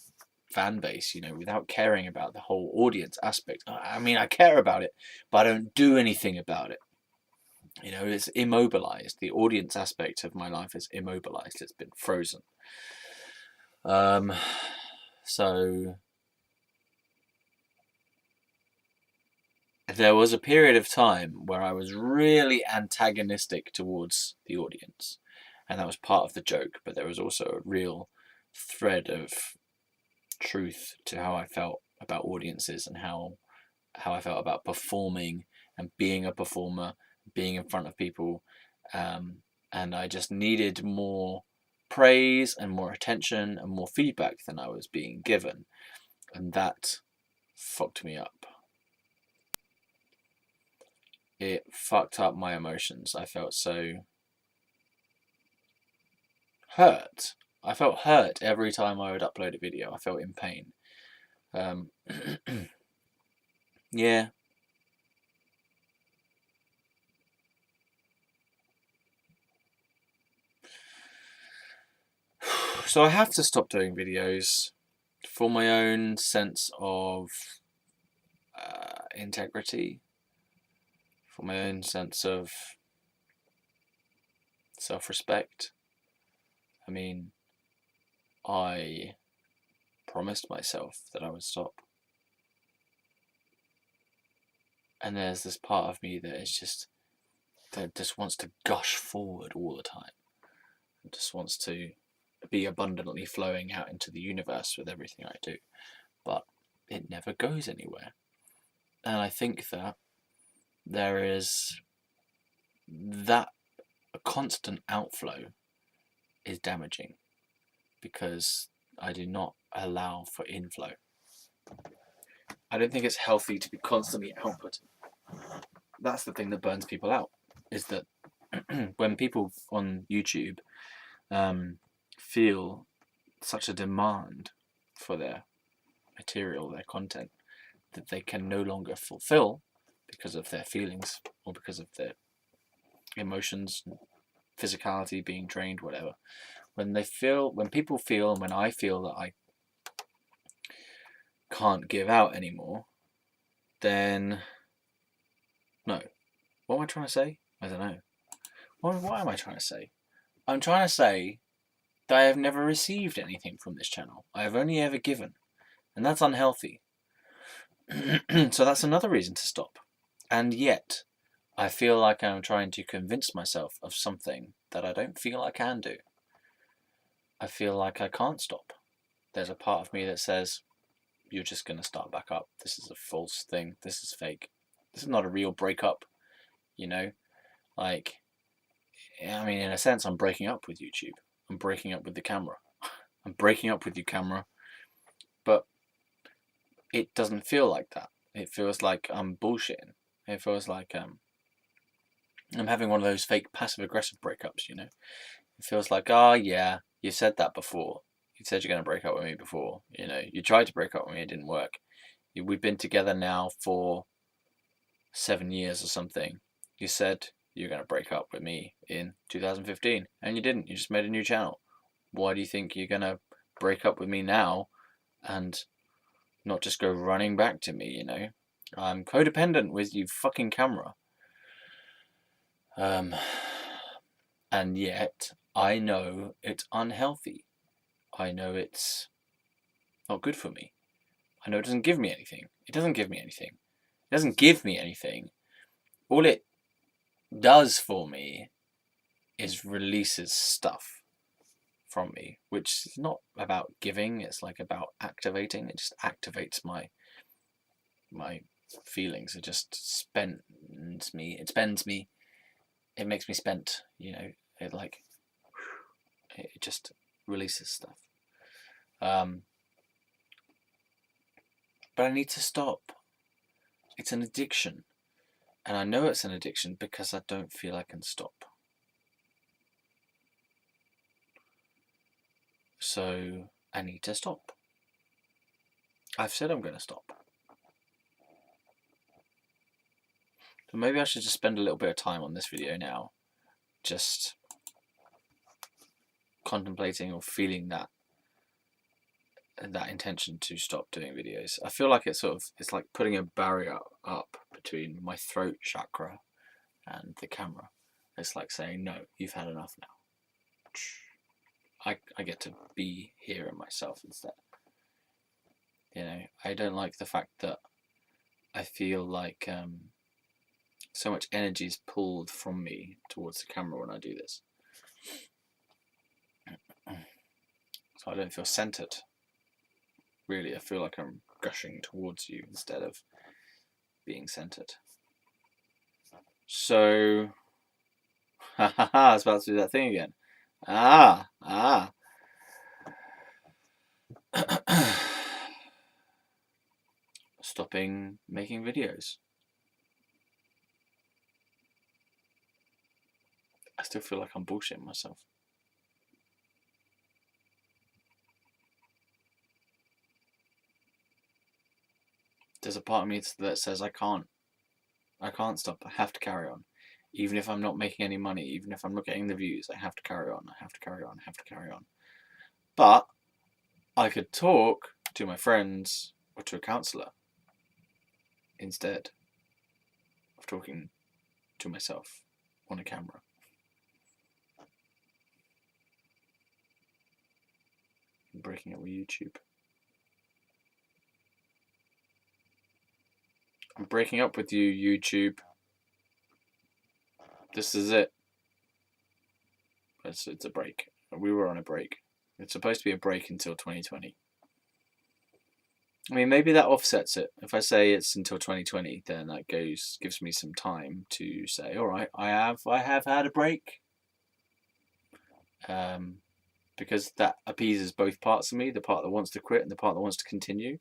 fan base, without caring about the whole audience aspect. I mean, I care about it, but I don't do anything about it. It's immobilized. The audience aspect of my life is immobilized. It's been frozen. So there was a period of time where I was really antagonistic towards the audience, and that was part of the joke, but there was also a real thread of truth to how I felt about audiences and how I felt about performing and being a performer, being in front of people, and I just needed more praise and more attention and more feedback than I was being given, and that fucked me up. It fucked up my emotions. I felt so hurt. I felt hurt every time I would upload a video. I felt in pain. Yeah. So I have to stop doing videos for my own sense of integrity, for my own sense of self-respect. I mean, I promised myself that I would stop. And there's this part of me that just wants to gush forward all the time. It just wants to be abundantly flowing out into the universe with everything I do. But it never goes anywhere. And I think that there is that a constant outflow is damaging because I do not allow for inflow. I don't think it's healthy to be constantly output. That's the thing that burns people out, is that when people on YouTube feel such a demand for their material, their content, that they can no longer fulfill because of their feelings or because of their emotions, physicality being drained, whatever. When people feel, and when I feel that I can't give out anymore, then no. What am I trying to say? I don't know. What am I trying to say? I'm trying to say that I have never received anything from this channel. I have only ever given, and that's unhealthy. So that's another reason to stop. And yet, I feel like I'm trying to convince myself of something that I don't feel I can do. I feel like I can't stop. There's a part of me that says, you're just going to start back up. This is a false thing. This is fake. This is not a real breakup, you know? Like, I mean, in a sense, I'm breaking up with YouTube. I'm breaking up with the camera. I'm breaking up with you, camera. But it doesn't feel like that. It feels like I'm bullshitting. It feels like I'm having one of those fake passive-aggressive breakups, you know? It feels like, oh, yeah, you said that before. You said you're going to break up with me before. You know, you tried to break up with me, it didn't work. We've been together now for 7 years or something. You said you're going to break up with me in 2015, and you didn't. You just made a new channel. Why do you think you're going to break up with me now and not just go running back to me, you know? I'm codependent with you fucking camera. And yet, I know it's unhealthy. I know it's not good for me. I know it doesn't give me anything. It doesn't give me anything. It doesn't give me anything. All it does for me is releases stuff from me, which is not about giving, it's like about activating. It just activates my feelings. It just spends me. It spends me. It makes me spent, you know. It just releases stuff. But I need to stop. It's an addiction. And I know it's an addiction because I don't feel I can stop. So I need to stop. I've said I'm going to stop. So maybe I should just spend a little bit of time on this video now, just contemplating or feeling that intention to stop doing videos. I feel like it's like putting a barrier up between my throat chakra and the camera. It's like saying, no, you've had enough now. I get to be here in myself instead. You know, I don't like the fact that I feel like so much energy is pulled from me towards the camera when I do this. So I don't feel centered. Really, I feel like I'm gushing towards you instead of being centered. So, I was about to do that thing again. Stopping making videos. I still feel like I'm bullshitting myself. There's a part of me that says I can't stop. I have to carry on. Even if I'm not making any money, even if I'm not getting the views, I have to carry on. I have to carry on. I have to carry on. But I could talk to my friends or to a counsellor instead of talking to myself on a camera. I'm breaking up with YouTube. I'm breaking up with you, YouTube. This is it. It's a break. We were on a break. It's supposed to be a break until 2020. I mean, maybe that offsets it. If I say it's until 2020, then that gives me some time to say, all right, I have had a break. Because that appeases both parts of me, the part that wants to quit and the part that wants to continue.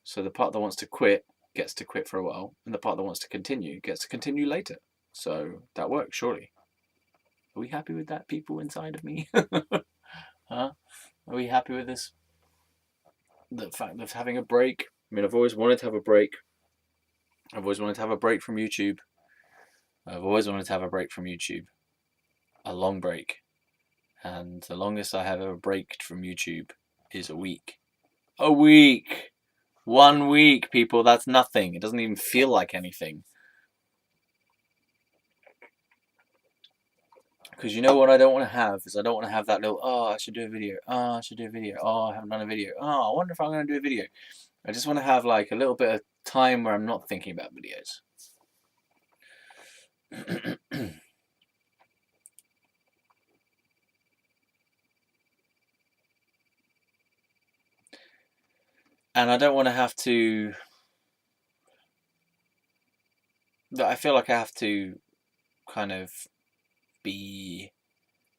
So the part that wants to quit gets to quit for a while, and the part that wants to continue gets to continue later. So that works, surely. Are we happy with that, people inside of me? Huh? Are we happy with this? The fact of having a break? I mean, I've always wanted to have a break. I've always wanted to have a break from YouTube. I've always wanted to have a break from YouTube. A long break. And the longest I have ever braked from YouTube is a week. A week! 1 week, people, that's nothing. It doesn't even feel like anything. Because you know what I don't want to have is I don't want to have that little, oh, I should do a video. Oh, I should do a video. Oh, I haven't done a video. Oh, I wonder if I'm going to do a video. I just want to have like a little bit of time where I'm not thinking about videos. And I don't want to have to... I feel like I have to kind of be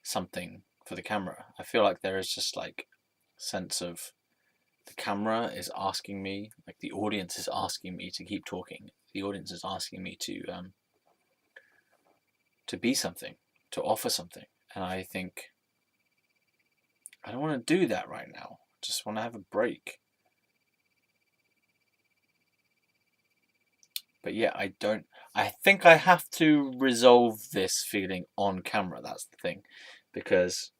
something for the camera. I feel like there is just like a sense of the camera is asking me, like the audience is asking me to keep talking. The audience is asking me to be something, to offer something. And I think I don't want to do that right now. I just want to have a break. But yeah, I think I have to resolve this feeling on camera. That's the thing. Because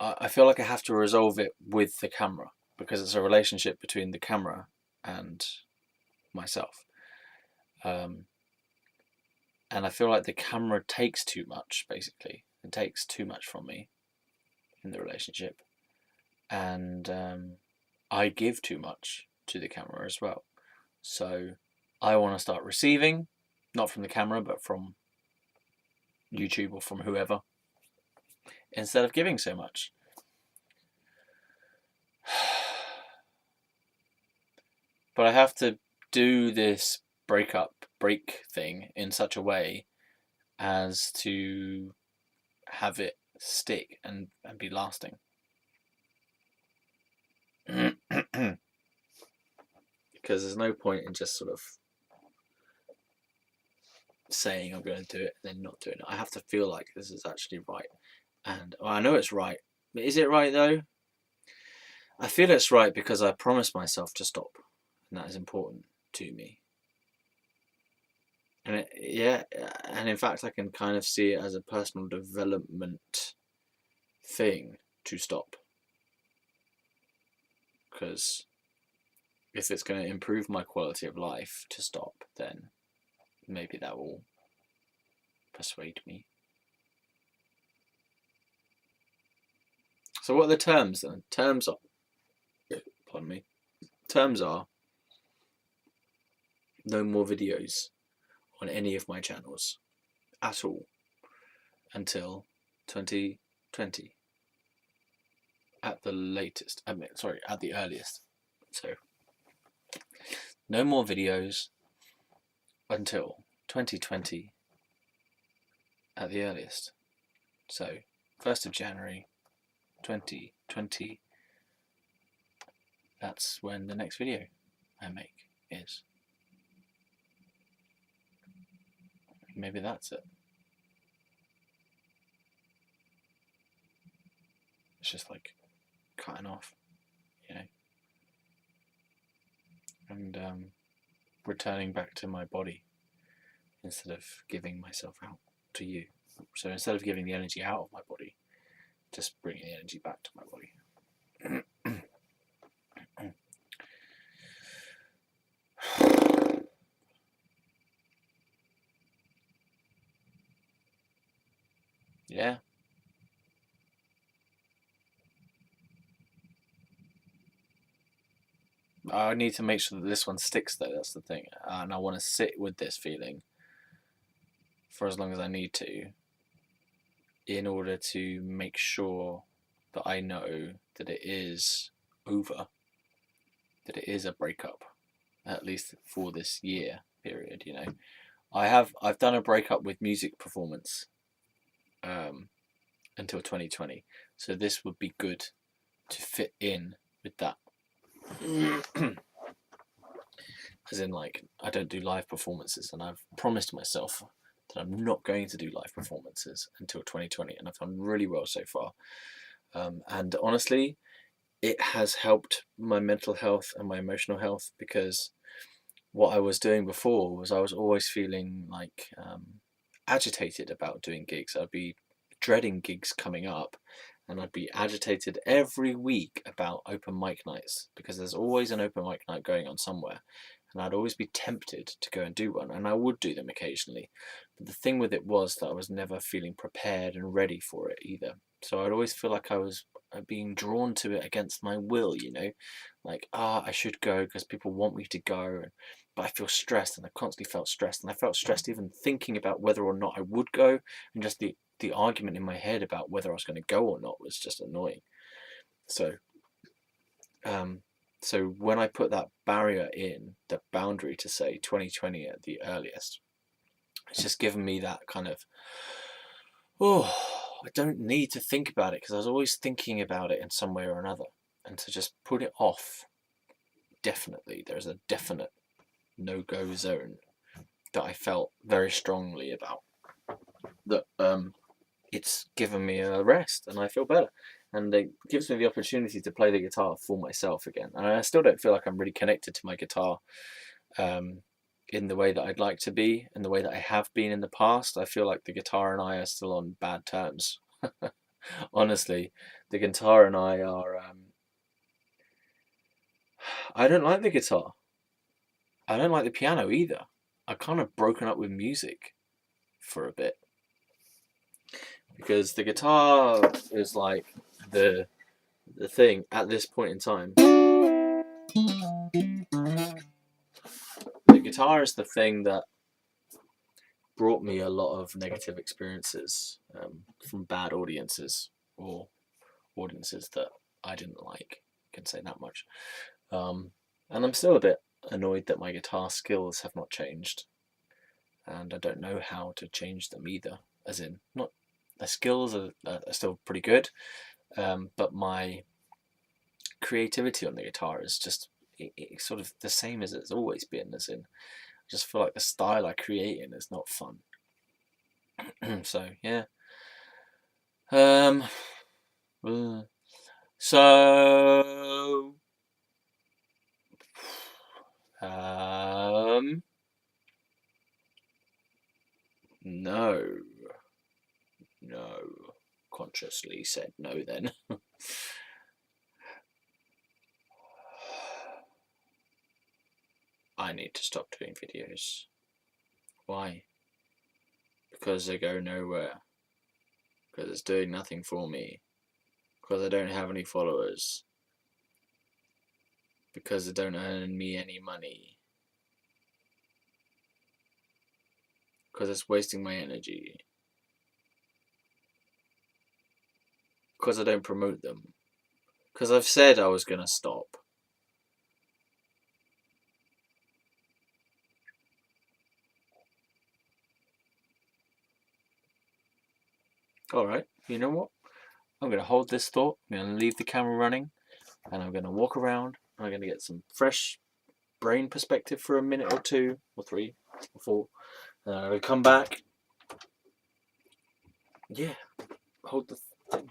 I feel like I have to resolve it with the camera. Because it's a relationship between the camera and myself. And I feel like the camera takes too much, basically. It takes too much from me in the relationship. And I give too much to the camera as well. So I want to start receiving, not from the camera, but from YouTube or from whoever, instead of giving so much. But I have to do this break thing in such a way as to have it stick and be lasting. Because there's no point in just sort of saying I'm going to do it and then not doing it. I have to feel like this is actually right. And I know it's right. But is it right though? I feel it's right because I promised myself to stop. And that is important to me. And and in fact I can kind of see it as a personal development thing to stop. Because if it's going to improve my quality of life to stop, then maybe that will persuade me. So what are the terms then? Terms are, pardon me, terms are no more videos on any of my channels at all until 2020 at the latest. I mean, sorry, at the earliest. So no more videos until 2020 at the earliest. So 1st of January 2020, that's when the next video I make is. Maybe that's it. It's just like cutting off, you know, and returning back to my body instead of giving myself out to you. So instead of giving the energy out of my body, just bringing the energy back to my body. Yeah. I need to make sure that this one sticks though, that's the thing. And I want to sit with this feeling for as long as I need to in order to make sure that I know that it is over, that it is a breakup, at least for this year period, you know. I've done a breakup with music performance until 2020, so this would be good to fit in with that. As in, like, I don't do live performances, and I've promised myself that I'm not going to do live performances until 2020, and I've done really well so far. And honestly, it has helped my mental health and my emotional health, because what I was doing before was I was always feeling like agitated about doing gigs. I'd be dreading gigs coming up, and I'd be agitated every week about open mic nights, because there's always an open mic night going on somewhere, and I'd always be tempted to go and do one, and I would do them occasionally. But the thing with it was that I was never feeling prepared and ready for it either. So I'd always feel like I was being drawn to it against my will, you know, like, I should go because people want me to go, but I feel stressed, and I constantly felt stressed, and I felt stressed even thinking about whether or not I would go, and just the argument in my head about whether I was going to go or not was just annoying. So so when I put that barrier in, the boundary to say 2020 at the earliest, it's just given me that kind of, oh, I don't need to think about it, because I was always thinking about it in some way or another, and to just put it off. Definitely, there's a definite no-go zone that I felt very strongly about, that it's given me a rest, and I feel better, and it gives me the opportunity to play the guitar for myself again. And I still don't feel like I'm really connected to my guitar in the way that I'd like to be, in the way that I have been in the past. I feel like the guitar and I are still on bad terms. Honestly, the guitar and I are I don't like the guitar. I don't like the piano either. I've kind of broken up with music for a bit, because the guitar is like the thing at this point in time. The guitar is the thing that brought me a lot of negative experiences from bad audiences, or audiences that I didn't like. I can say that much. And I'm still a bit annoyed that my guitar skills have not changed, and I don't know how to change them either. As in, not the skills are still pretty good, but my creativity on the guitar is just it's sort of the same as it's always been. As in, I just feel like the style I create in is not fun. So yeah. So no, consciously said no then. I need to stop doing videos. Why? Because they go nowhere. Because it's doing nothing for me. Because I don't have any followers. Because they don't earn me any money. Because it's wasting my energy. Because I don't promote them. Because I've said I was going to stop. Alright, you know what? I'm going to hold this thought. I'm going to leave the camera running. And I'm going to walk around. I'm going to get some fresh brain perspective for a minute or two, or 3, or 4. And I'm going to come back. Yeah, hold the thing.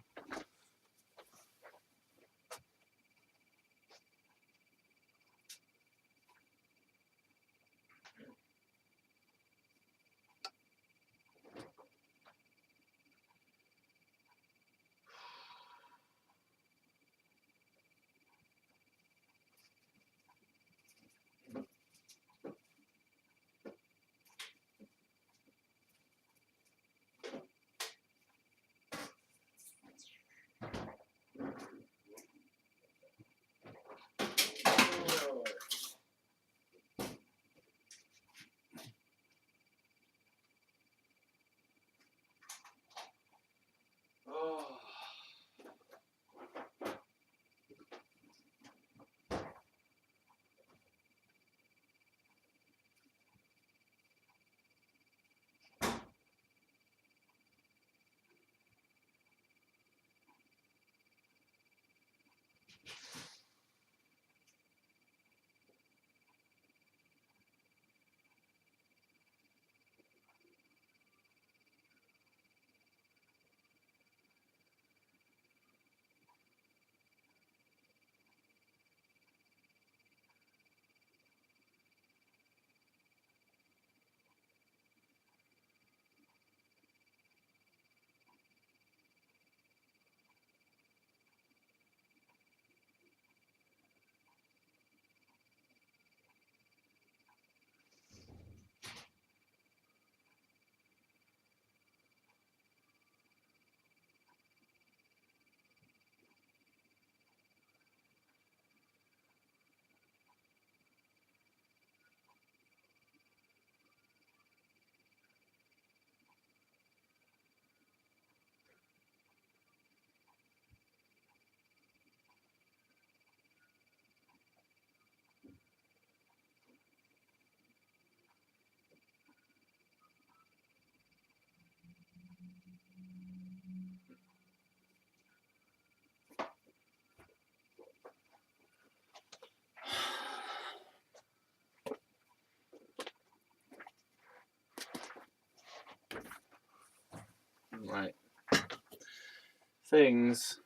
things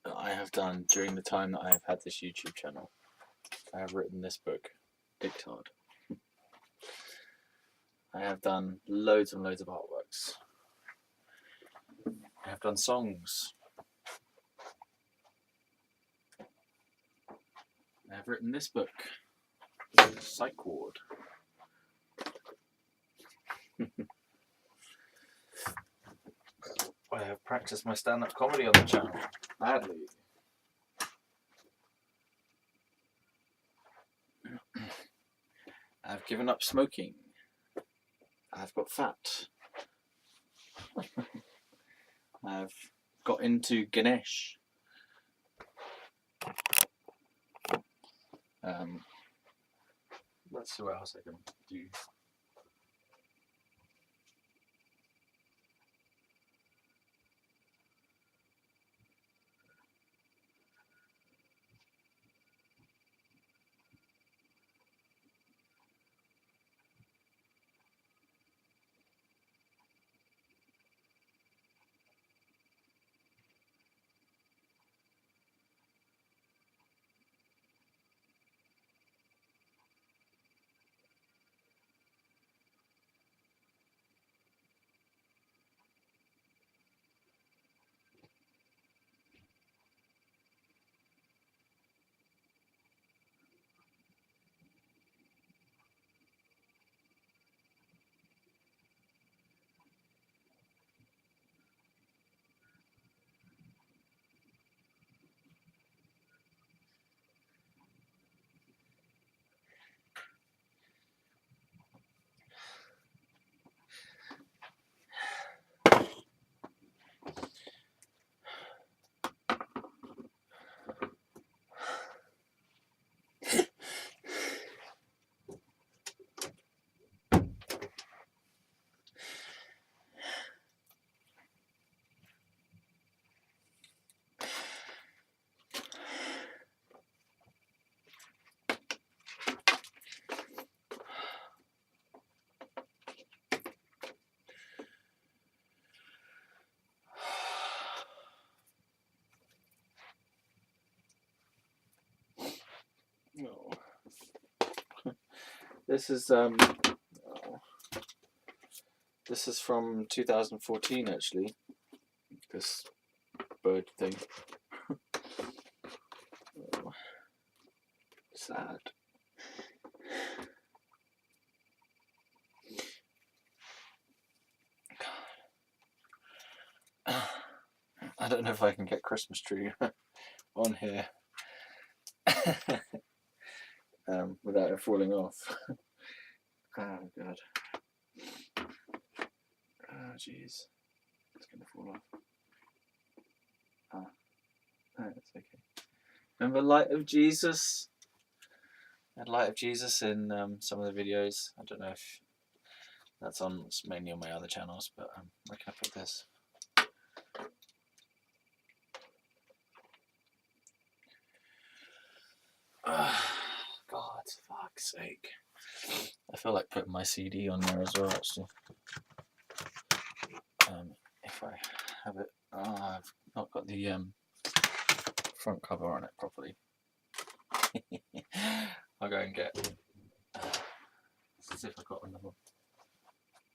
that I have done during the time that I have had this YouTube channel. I have written this book, Dictard. I have done loads and loads of artworks. I have done songs. I have written this book, Psych Ward. I have practiced my stand-up comedy on the channel, badly. I've given up smoking. I've got fat. I've got into Ganesh. Let's see what else I can do. Oh. This is from 2014 actually. This bird thing. Oh, sad. I don't know if I can get Christmas tree on here without it falling off. Oh god. Oh jeez. It's gonna fall off. Ah. Oh, it's okay. Remember Light of Jesus? I had Light of Jesus in some of the videos. I don't know if that's on, it's mainly on my other channels, but where can I put this? God, fuck's sake. I feel like putting my CD on there as well, actually. If I have it. Oh, I've not got the front cover on it properly. I'll go and get. Let's see if I got another.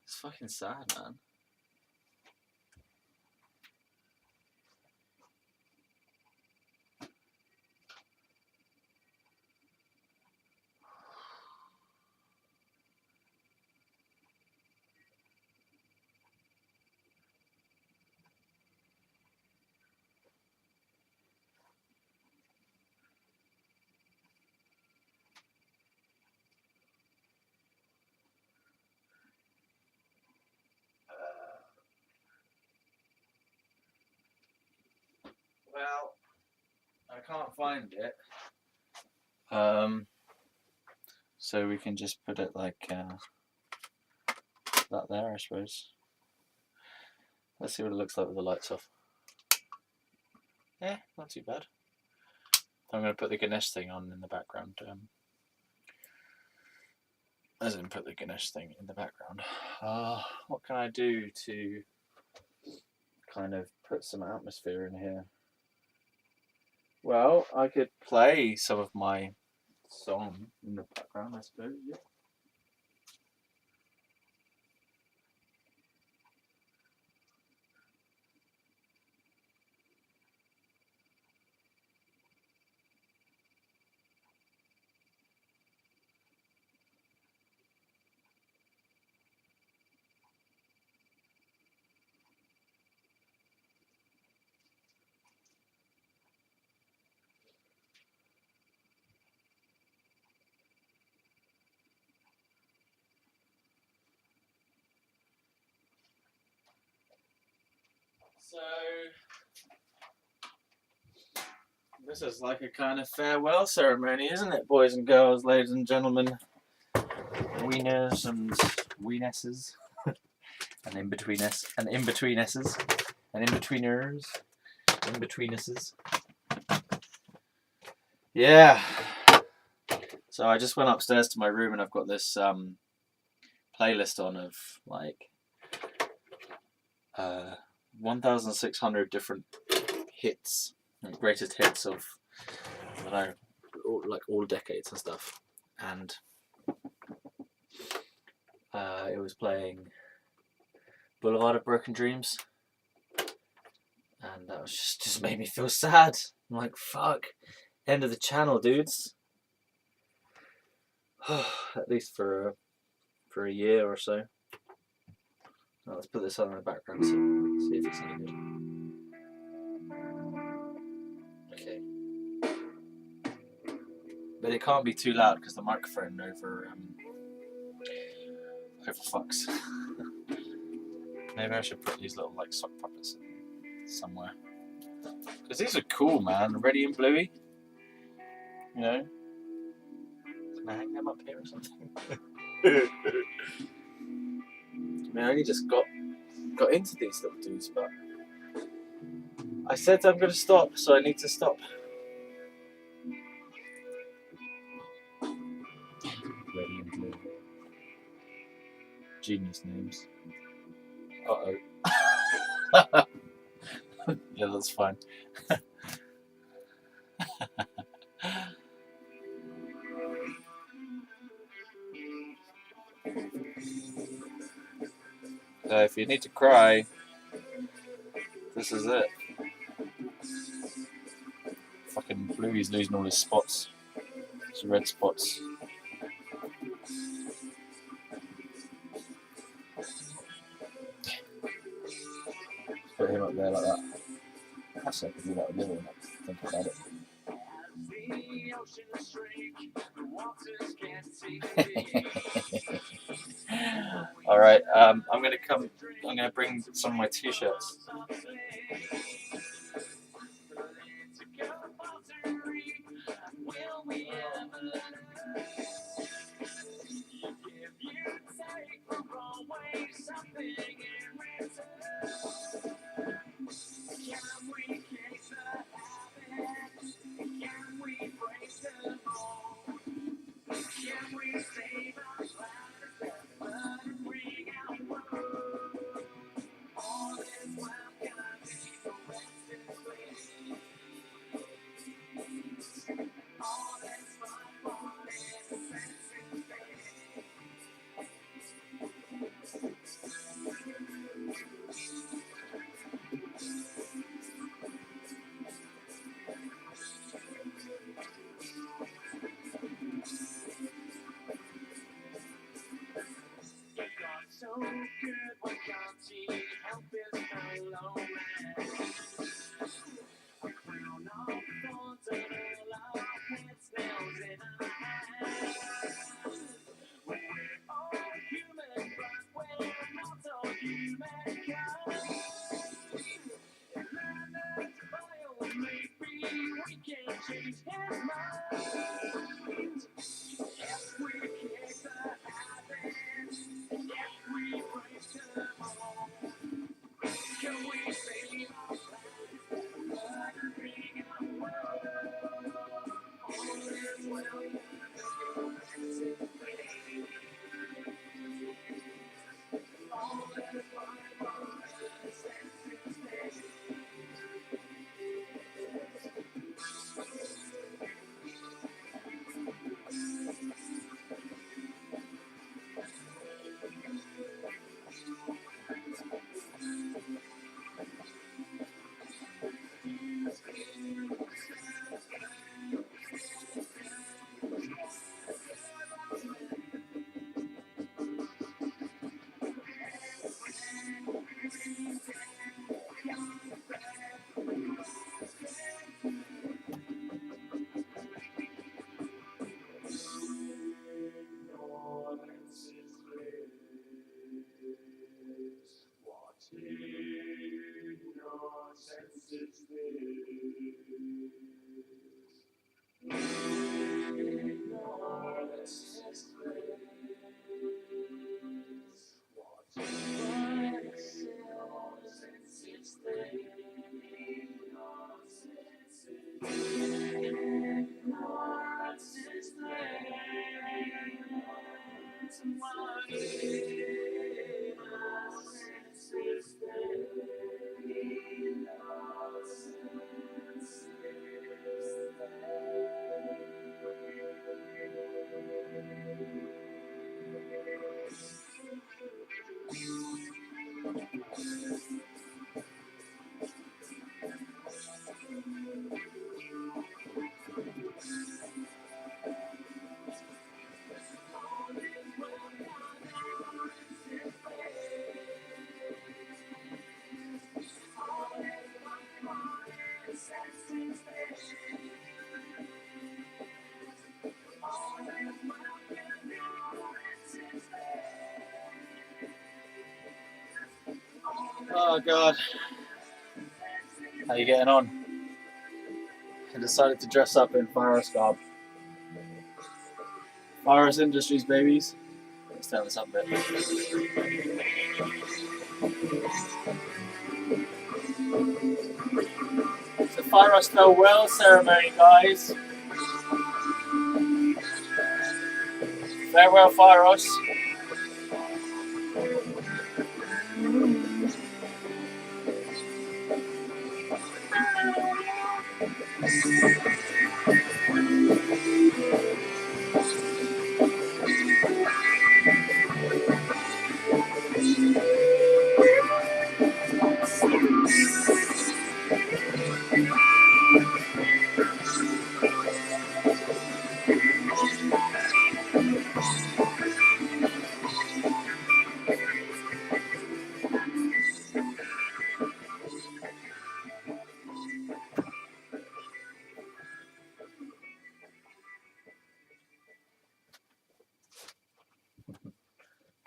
It's fucking sad, man. Well, I can't find it. So we can just put it like that there, I suppose. Let's see what it looks like with the lights off. Yeah, not too bad. I'm going to put the Ganesh thing on in the background. As in, put the Ganesh thing in the background. What can I do to kind of put some atmosphere in here? Well, I could play some of my song in the background, I suppose. Yeah. So this is like a kind of farewell ceremony, isn't it, boys and girls, ladies and gentlemen, wieners and weenesses, and in-betweeness, and in-betweenesses, and in-betweeners, in-betweenesses. Yeah. So I just went upstairs to my room and I've got this playlist on of like 1,600 different hits, greatest hits of, I don't know, all decades and stuff. And it was playing Boulevard of Broken Dreams, and that was just made me feel sad. I'm like, fuck, end of the channel, dudes. At least for a year or so. Now let's put this on in the background, so see if it's any good. Okay. But it can't be too loud because the microphone overfucks. Maybe I should put these little like sock puppets in somewhere. Because these are cool, man. Ready and bluey. You know? Can I hang them up here or something? I mean, I only just got into these little dudes, but I said I'm going to stop, so I need to stop. Ready and blue. Genius names. Uh-oh. Yeah, that's fine. So if you need to cry, this is it. Fucking Bluey's losing all his spots. His red spots. Put him up there like that. Actually, I could do that with the other one. Think about it. All right, I'm gonna bring some of my t-shirts. So good, why can't she help it alone? A crown of thorns and a love with snails in her hands. We're all human, but we're not all humankind. If Leonard's bio, maybe we can change his mind. If we kick the habits, if we break them all, can we save our lives? Murdering our world. All is well, all is fine, all is senses Oh God, how you getting on? I decided to dress up in Fieros garb. Fieros Industries, babies. Let's turn this up a bit. It's the Fieros farewell ceremony, guys. Farewell, Fieros.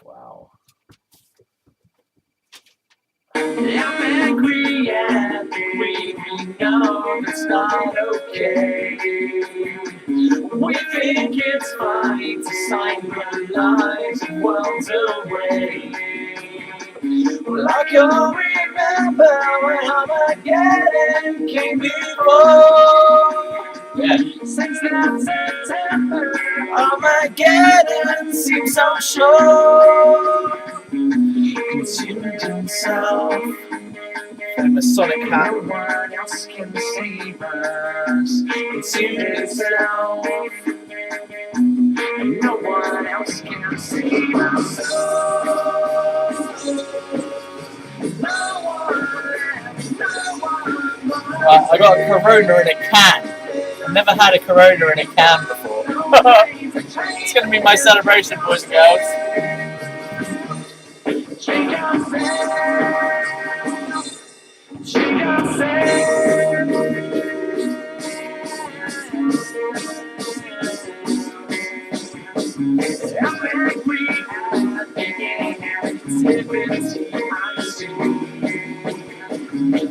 Wow. I'm angry at the way we know it's not okay. We think it's fine to sign our lives and worlds away. Well, I can remember when Armageddon came before. Yeah. Since that September, Armageddon seems so sure. Consumed himself in a Masonic hat. No one else can save us. Consumed himself, and no one else can save us. I got a Corona in a can. I've never had a Corona in a can before. It's going to be my celebration, boys and girls.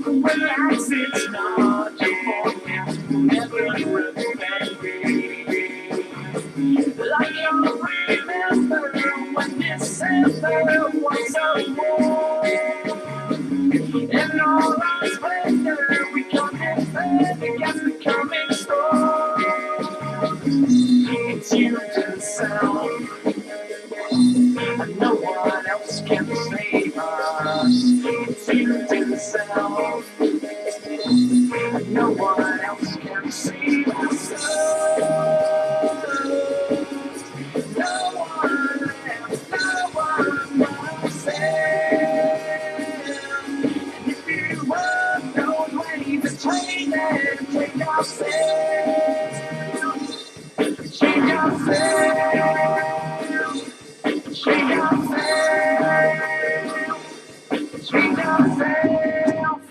Relax, it's not your fault. Never like you remember when December was a war. In all our splendor, we come and fend against the coming storm. It's you to self, and no one else can save us. It's you to self, and no one else can save us. No one else, no one will save. And if you want those ways to train and take yourself, shake yourself. Shake yourself, shake yourself.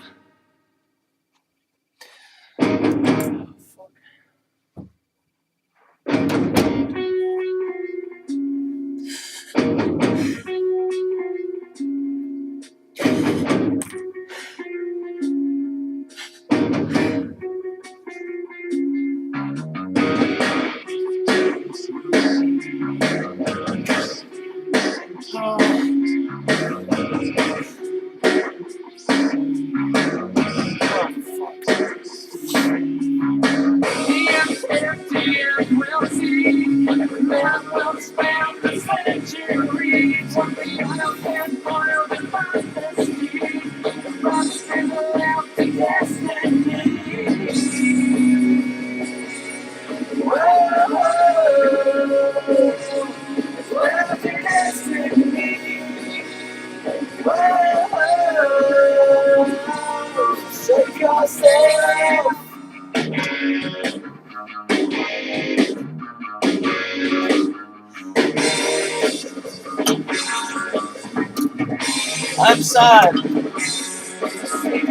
yourself. I'm sad. Save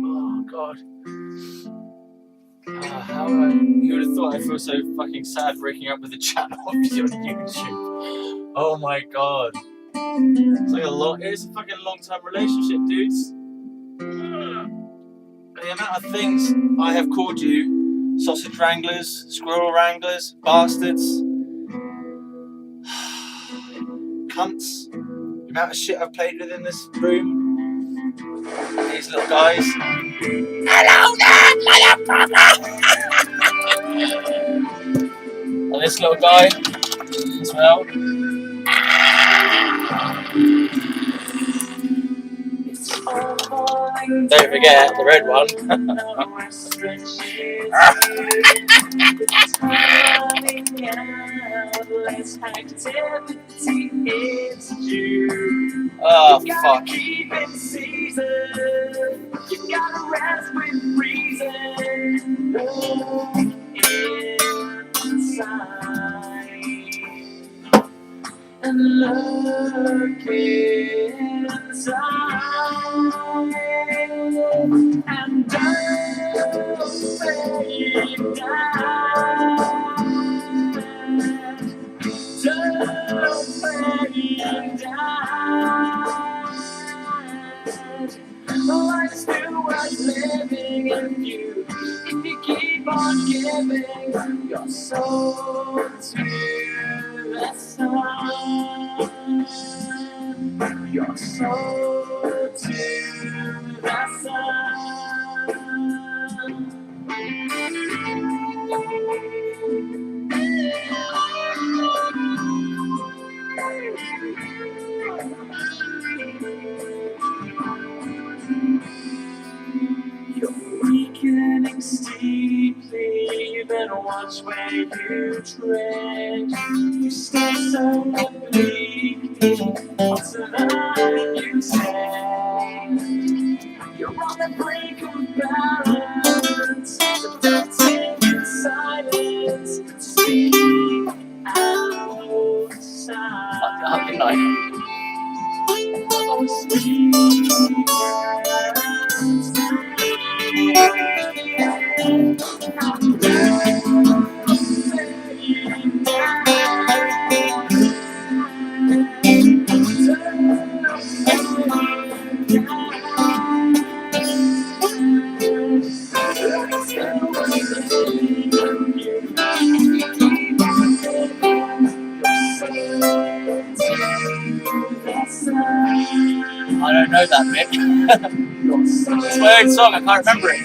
Oh God. Who would have thought I feel so fucking sad breaking up with the channel on YouTube? Oh my God. It's like it's a fucking long-term relationship, dudes. The amount of things I have called you, sausage wranglers, squirrel wranglers, bastards, cunts. The amount of shit I've played with in this room. These little guys. Hello there, motherfucker! And this little guy as well. Don't forget the red one. Oh fuck. You gotta rest with reason. Inside and look inside and don't fade down. Don't fade down. Life's still worth living if you keep on giving your soul to the sun. Your soul to the sun. You're weakening steeply, better watch where you tread. You step so obliquely, what's the line you said? You're on the brink of balance, but don't take in silence. Speak outside. Fuck, good night. Oh, speak outside. I don't know that bit. It's my own song, I can't remember it.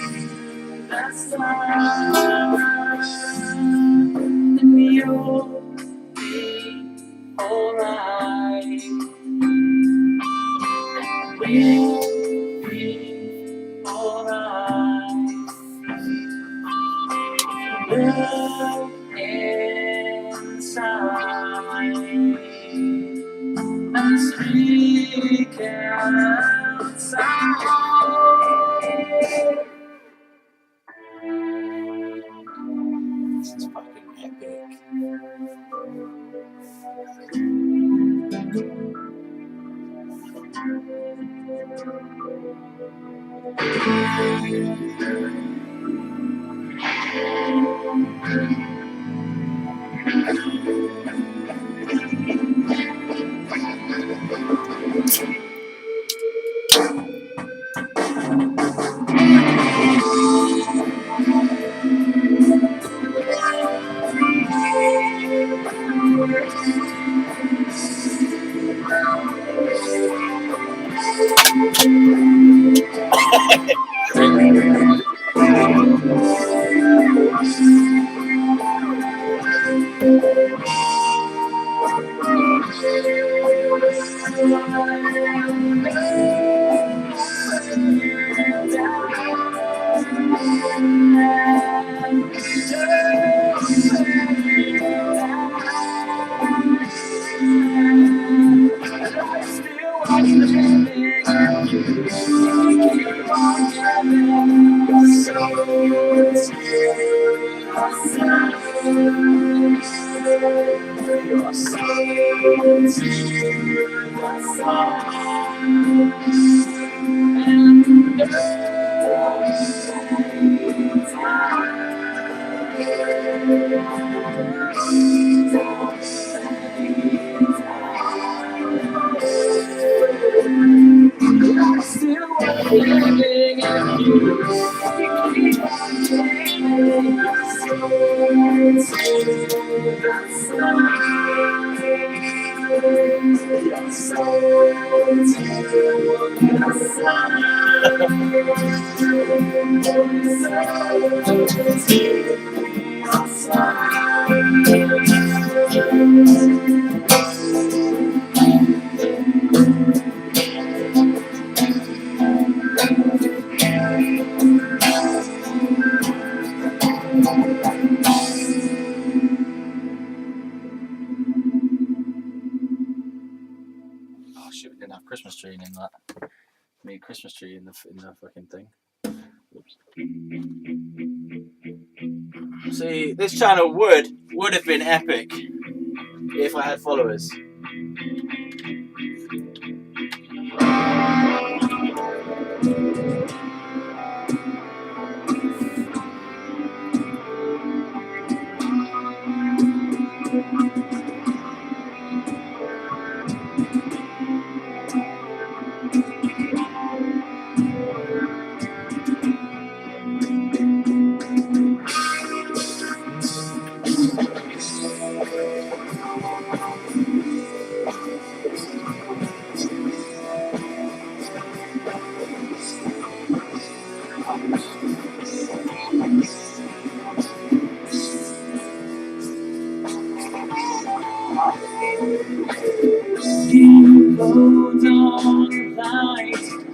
You'll be alright. We'll be alright. Look inside and speak outside. This is fucking epic. Oh shit, we didn't have Christmas tree in that. Me Christmas tree in the fucking thing. Oops. See, this channel would have been epic if I had followers.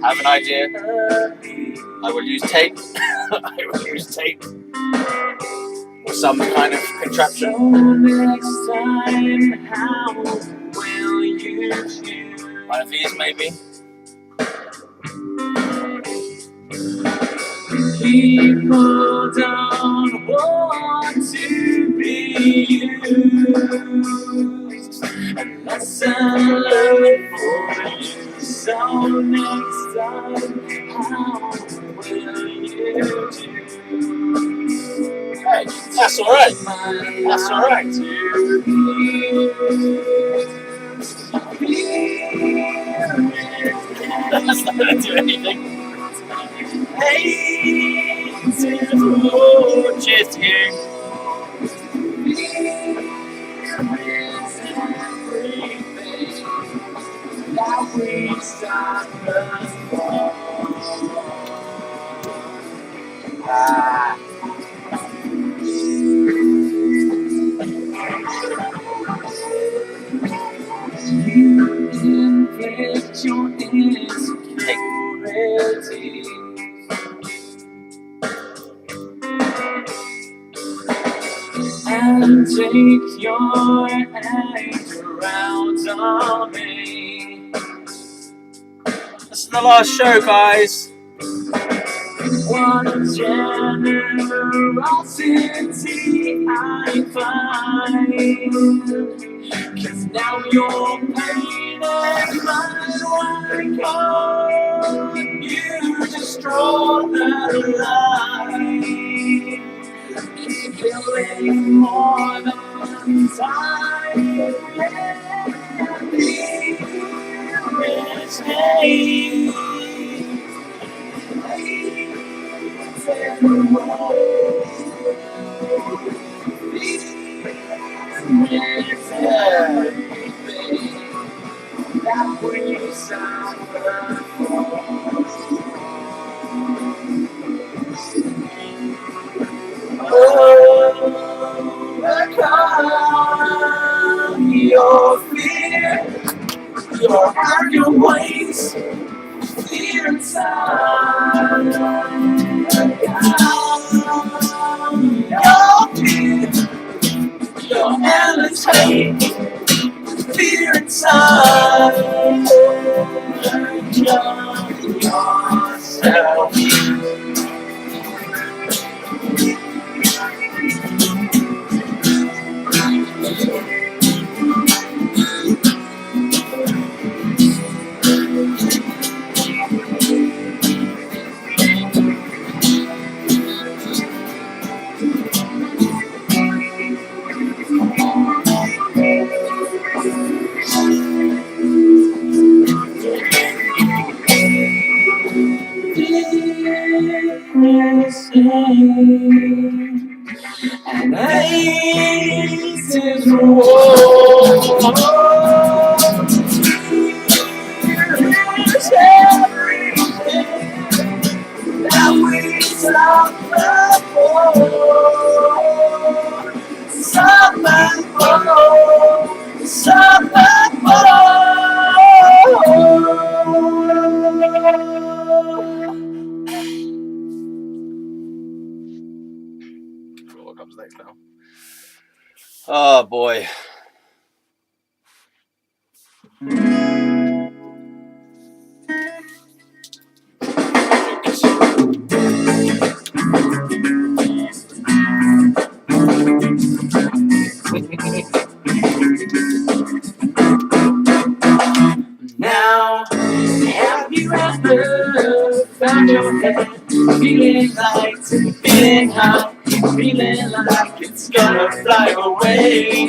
I have an idea. I will use tape. I will use tape. Or some kind of contraption. Next time, how will you do? One of these, maybe. People don't want to be used unless I learn for you. So next time, how will you do? Hey, that's alright. That's alright. That's not going to do anything. Hey, cheers to you. That we suffer from. You inflict your insecurity and take your anger out on me. This is the last show, guys. What a generosity I find, 'cause now your pain and mine won't go. You destroy the light, killing more than time. It's hate. Overcome your fear, your arrogant ways, fear inside. Your fear, your endless hate, fear inside. Yourself. And hate is war. Here's everything that we suffer for. Suffer for. Suffer What comes next now? Oh boy. Now, have you ever found your head feeling light, feeling high, feeling like it's gonna fly away?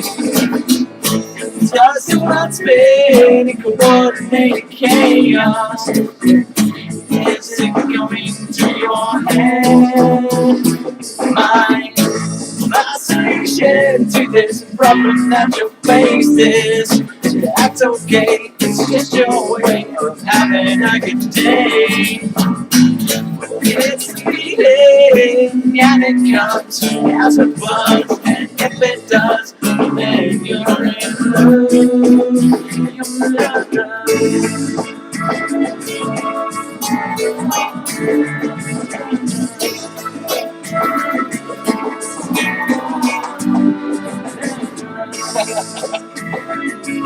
Does it not spin in coordinated chaos? Is it going through your head? My solution to this problem that you're faced is to act okay. It's just your way of having a good day. It's a feeling and it comes as a buzz, and if it does, then you're in love. You're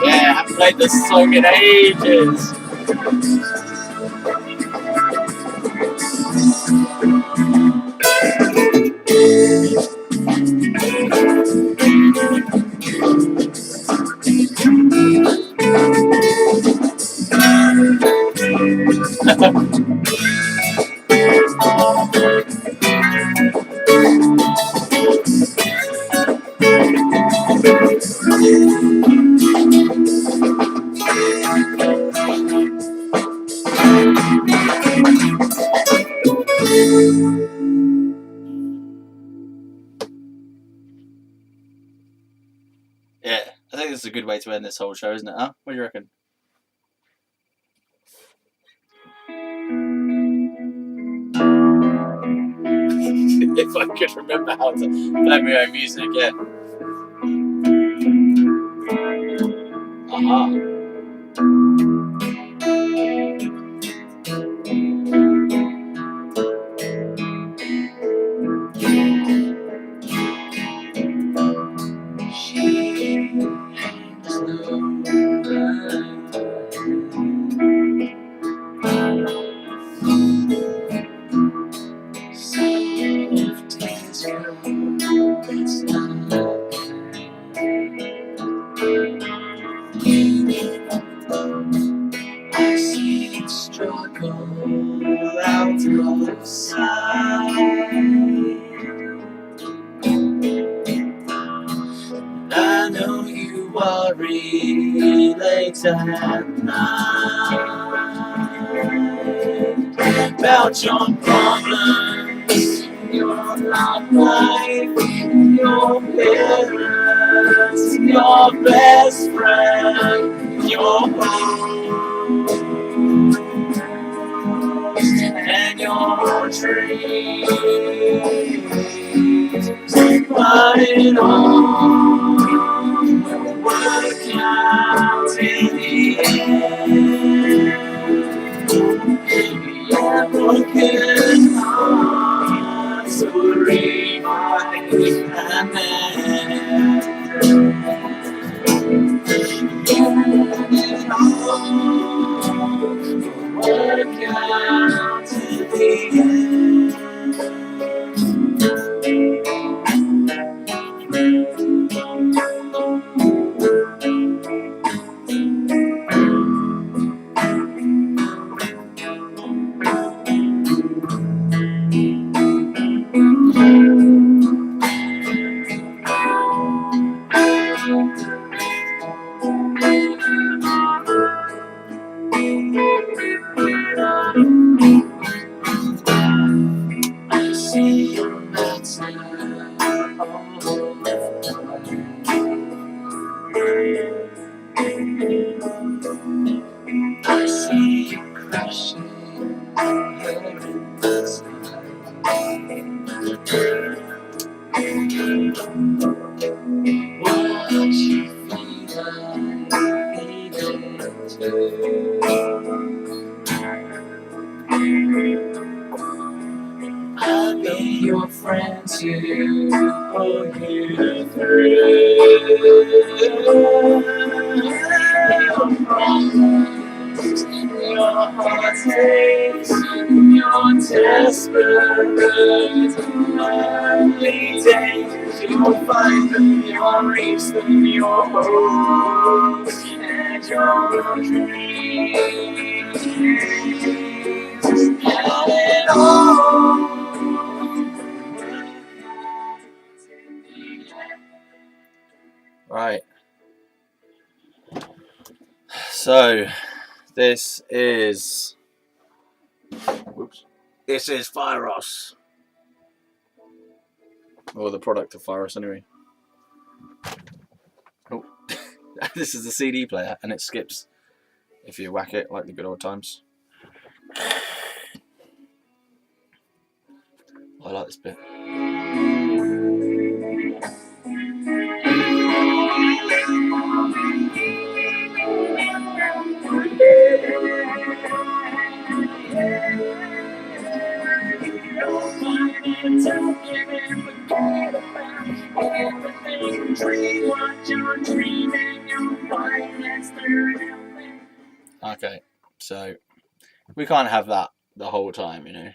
yeah, I've played this song in ages. Yeah, I think this is a good way to end this whole show, isn't it? Huh? What do you reckon? If I could remember how to play my own music, yeah. Aha. I see it struggle out of sight. I know you worry late at night about your problems, your love life, your parents, your best friend, your home. dreams. But it all will work out in the end. Yeah, broken hearts will revive and mend. And it all will work out in the I see your answer. I see you crashing here in the sky. What you feel like needing to. I'll be your friend to pull you through. Your heartaches, your desperate, lonely days. You'll find them, you'll reach them, your hopes and your dreams. And it all. Right. So this is Fieros. Or the product of Fieros anyway. Oh. This is the CD player and it skips if you whack it like the good old times. I like this bit. Okay, so we can't have that the whole time, you know.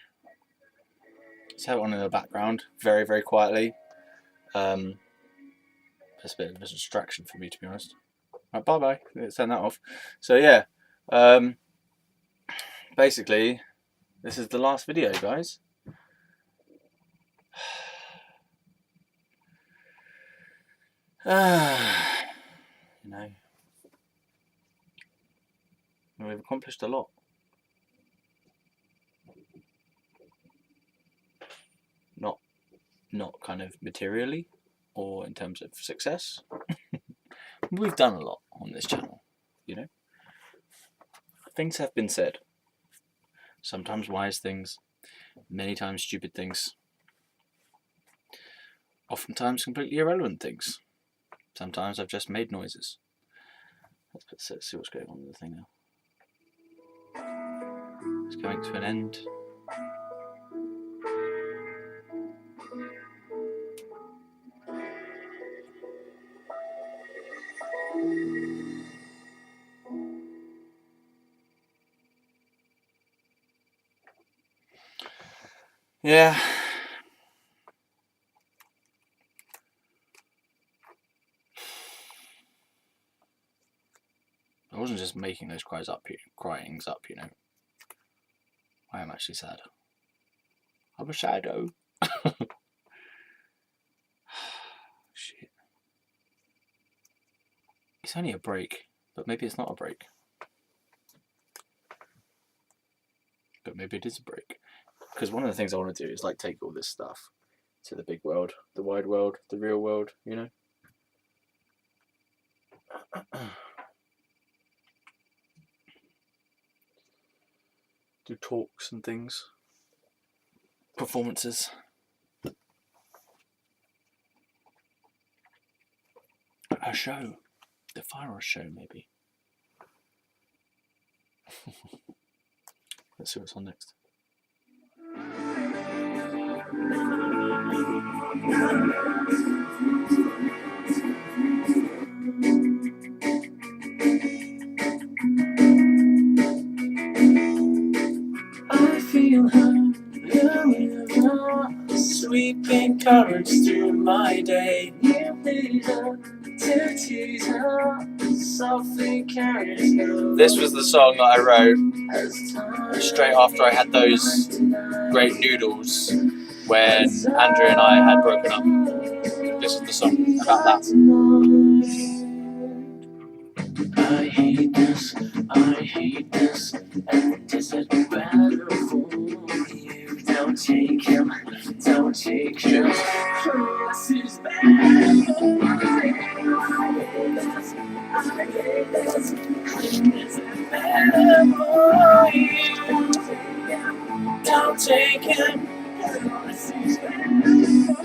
Let's have it on in the background, very, very quietly. That's a bit of a distraction for me, to be honest. Right, bye-bye. Let's turn that off. So yeah, basically, this is the last video, guys. You know, we've accomplished a lot. Not kind of materially or in terms of success. We've done a lot on this channel, you know. Things have been said. Sometimes wise things, many times stupid things, oftentimes completely irrelevant things. Sometimes I've just made noises. Let's see what's going on with the thing now. It's coming to an end. Yeah. I wasn't just making those cryings up, you know. I am actually sad. I'm a shadow. Shit. It's only a break, but maybe it's not a break. But maybe it is a break. Because one of the things I want to do is like take all this stuff to the big world, the wide world, the real world, you know. Do talks and things. performances. A show. The Fieros show, maybe. Let's see what's on next. I feel her sweeping currents through my day. You lead her to tease her, softly carries her. This was the song that I wrote straight after I had those great noodles when Andrew and I had broken up. This is the song about that. I hate this, and is it better for you? Don't take him, unless he's better for you. I hate this, is it better for you? Don't take him, unless he's better for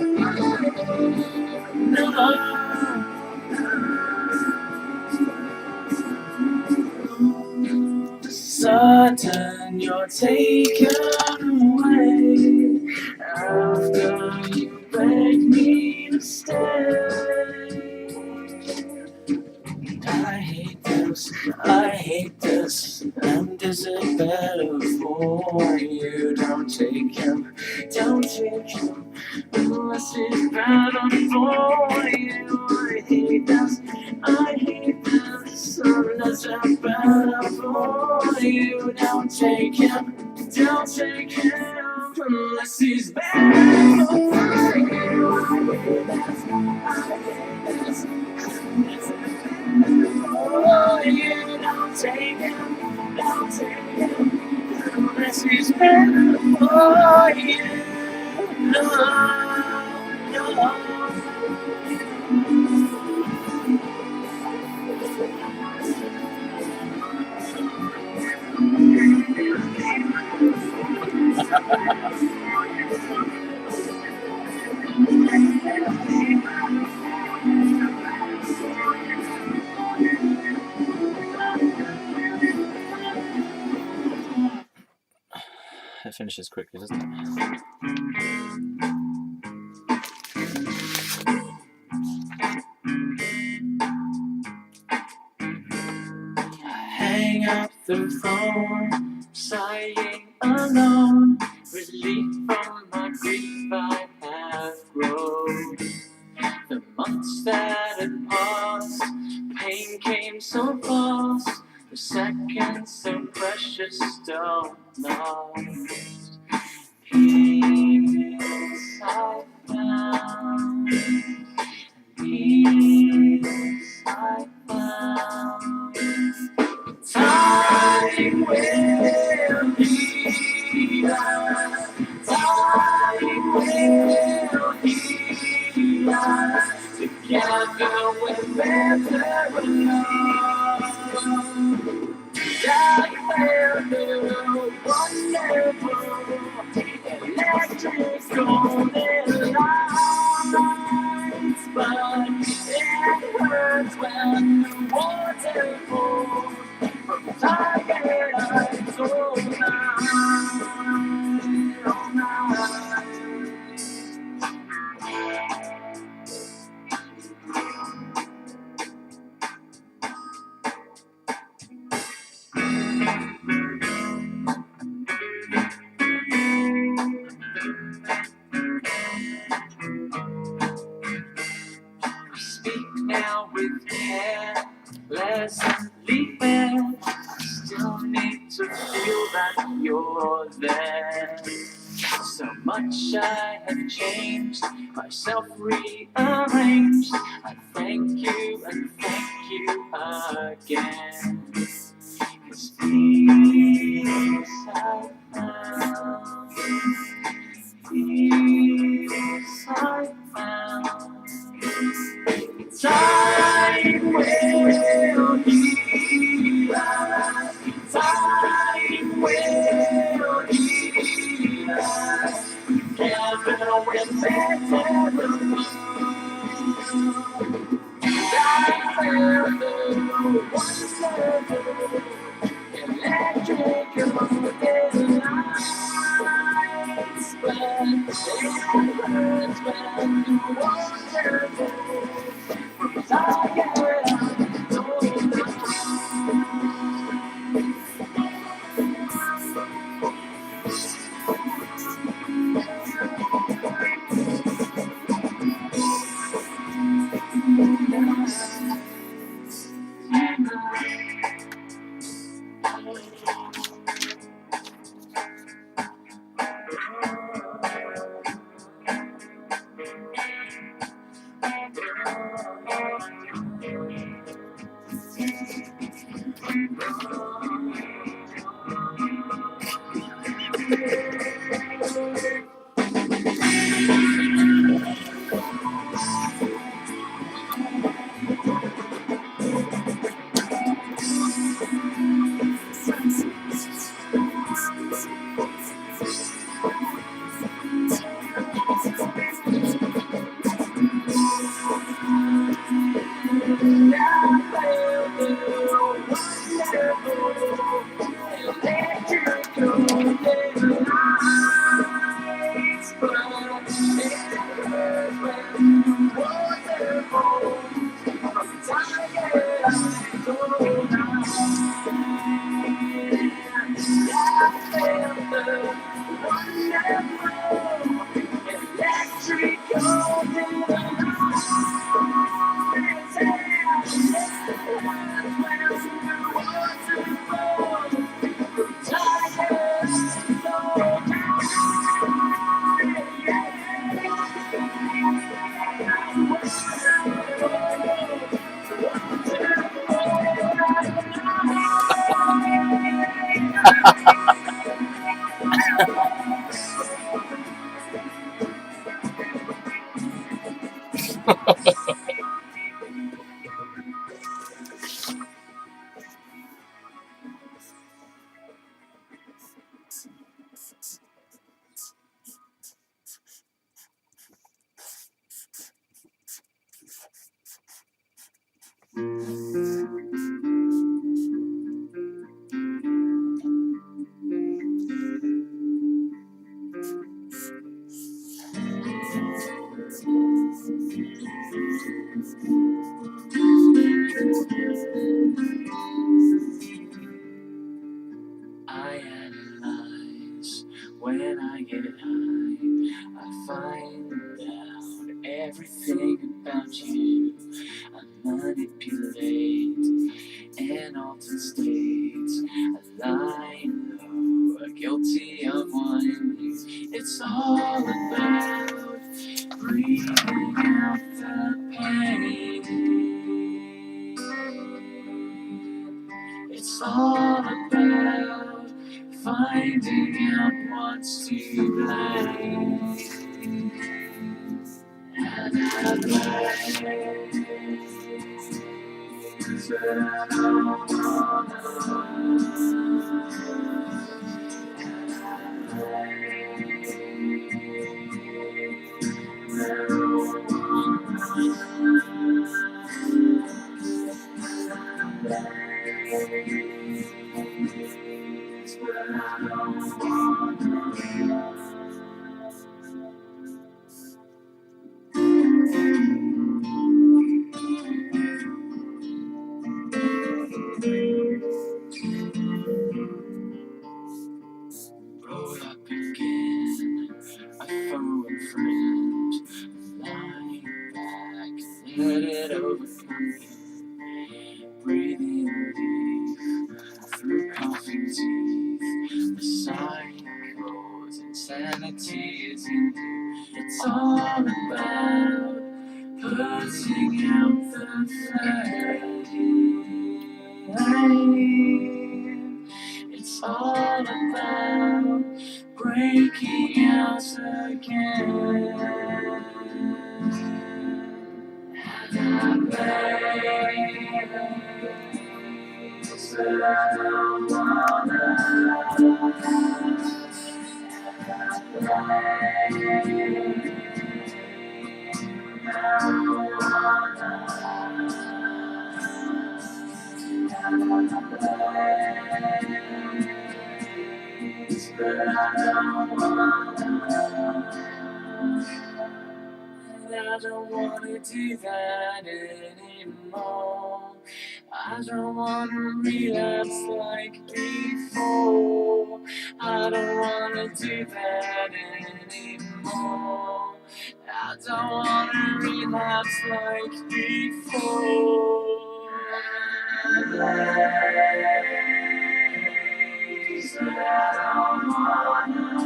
you. No. Sudden you're taken away after you beg me to stay. I hate this, and is it better for you? Don't take him, unless it's better for you. I hate this, unless it's better for you. Don't take him, unless he's better for you. I hate this, oh, you don't take him, unless he's better for you. No. It finishes quickly, doesn't it? Hang up the phone, sighing alone. Relief from my grief I have grown. The months that had passed, pain came so fast. The seconds so precious don't last. Peace I found. Peace I found. Time will heal us. Time will heal us. Together we're better alone. God will do wonderful, electric golden lights, but it hurts when the water pours from tired eyes all night, all night. Speak now with care, pleasantly fair. I still need to feel that you're there. So much I have changed, myself rearranged. I thank you and thank you again. 'Cause peace I found, peace I found. Time will heal us. Time will heal us. I analyze when I get high. I find out everything about you. I manipulate and alter states. I lie low, guilty of wanting you. It's all about breathing out the pain. It's all about finding out what's to blame. And I blame, but I don't roll up again, a phone friend, lying back, let it overcome you. Breathing deep through coughing teeth, the cycles, insanity is in you. It's all about putting out the flame. It's all about breaking out again. And I place that I don't wanna But I don't wanna do that anymore. I don't wanna relapse like before. I don't wanna do that anymore. I don't wanna relapse like before. Please, I don't wanna.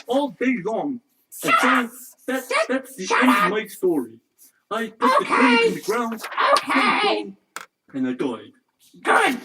All day long. And so that's the end of my story. I put the tree in the ground, and I died. Good!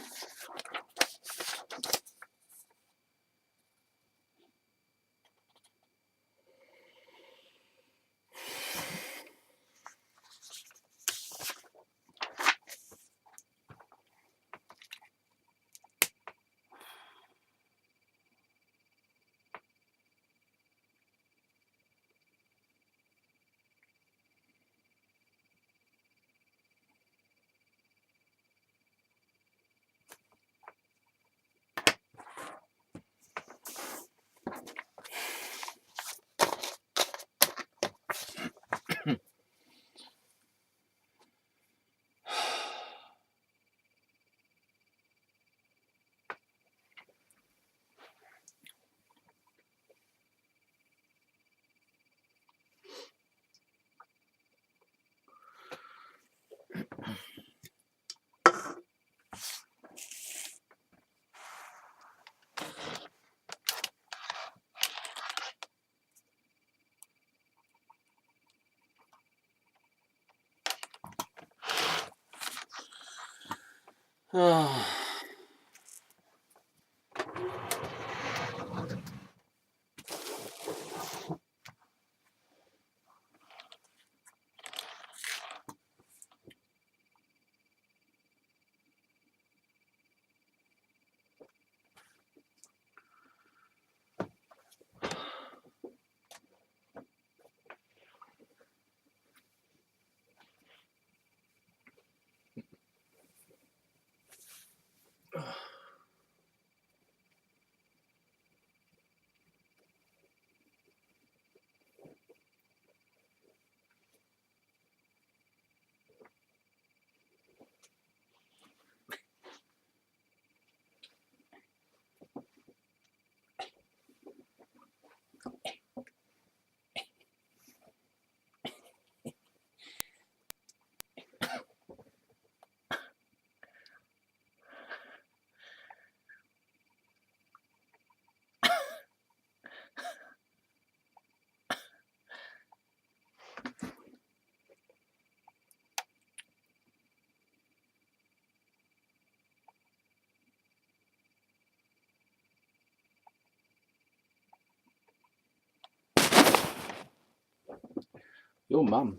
Your mum.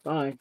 Bye.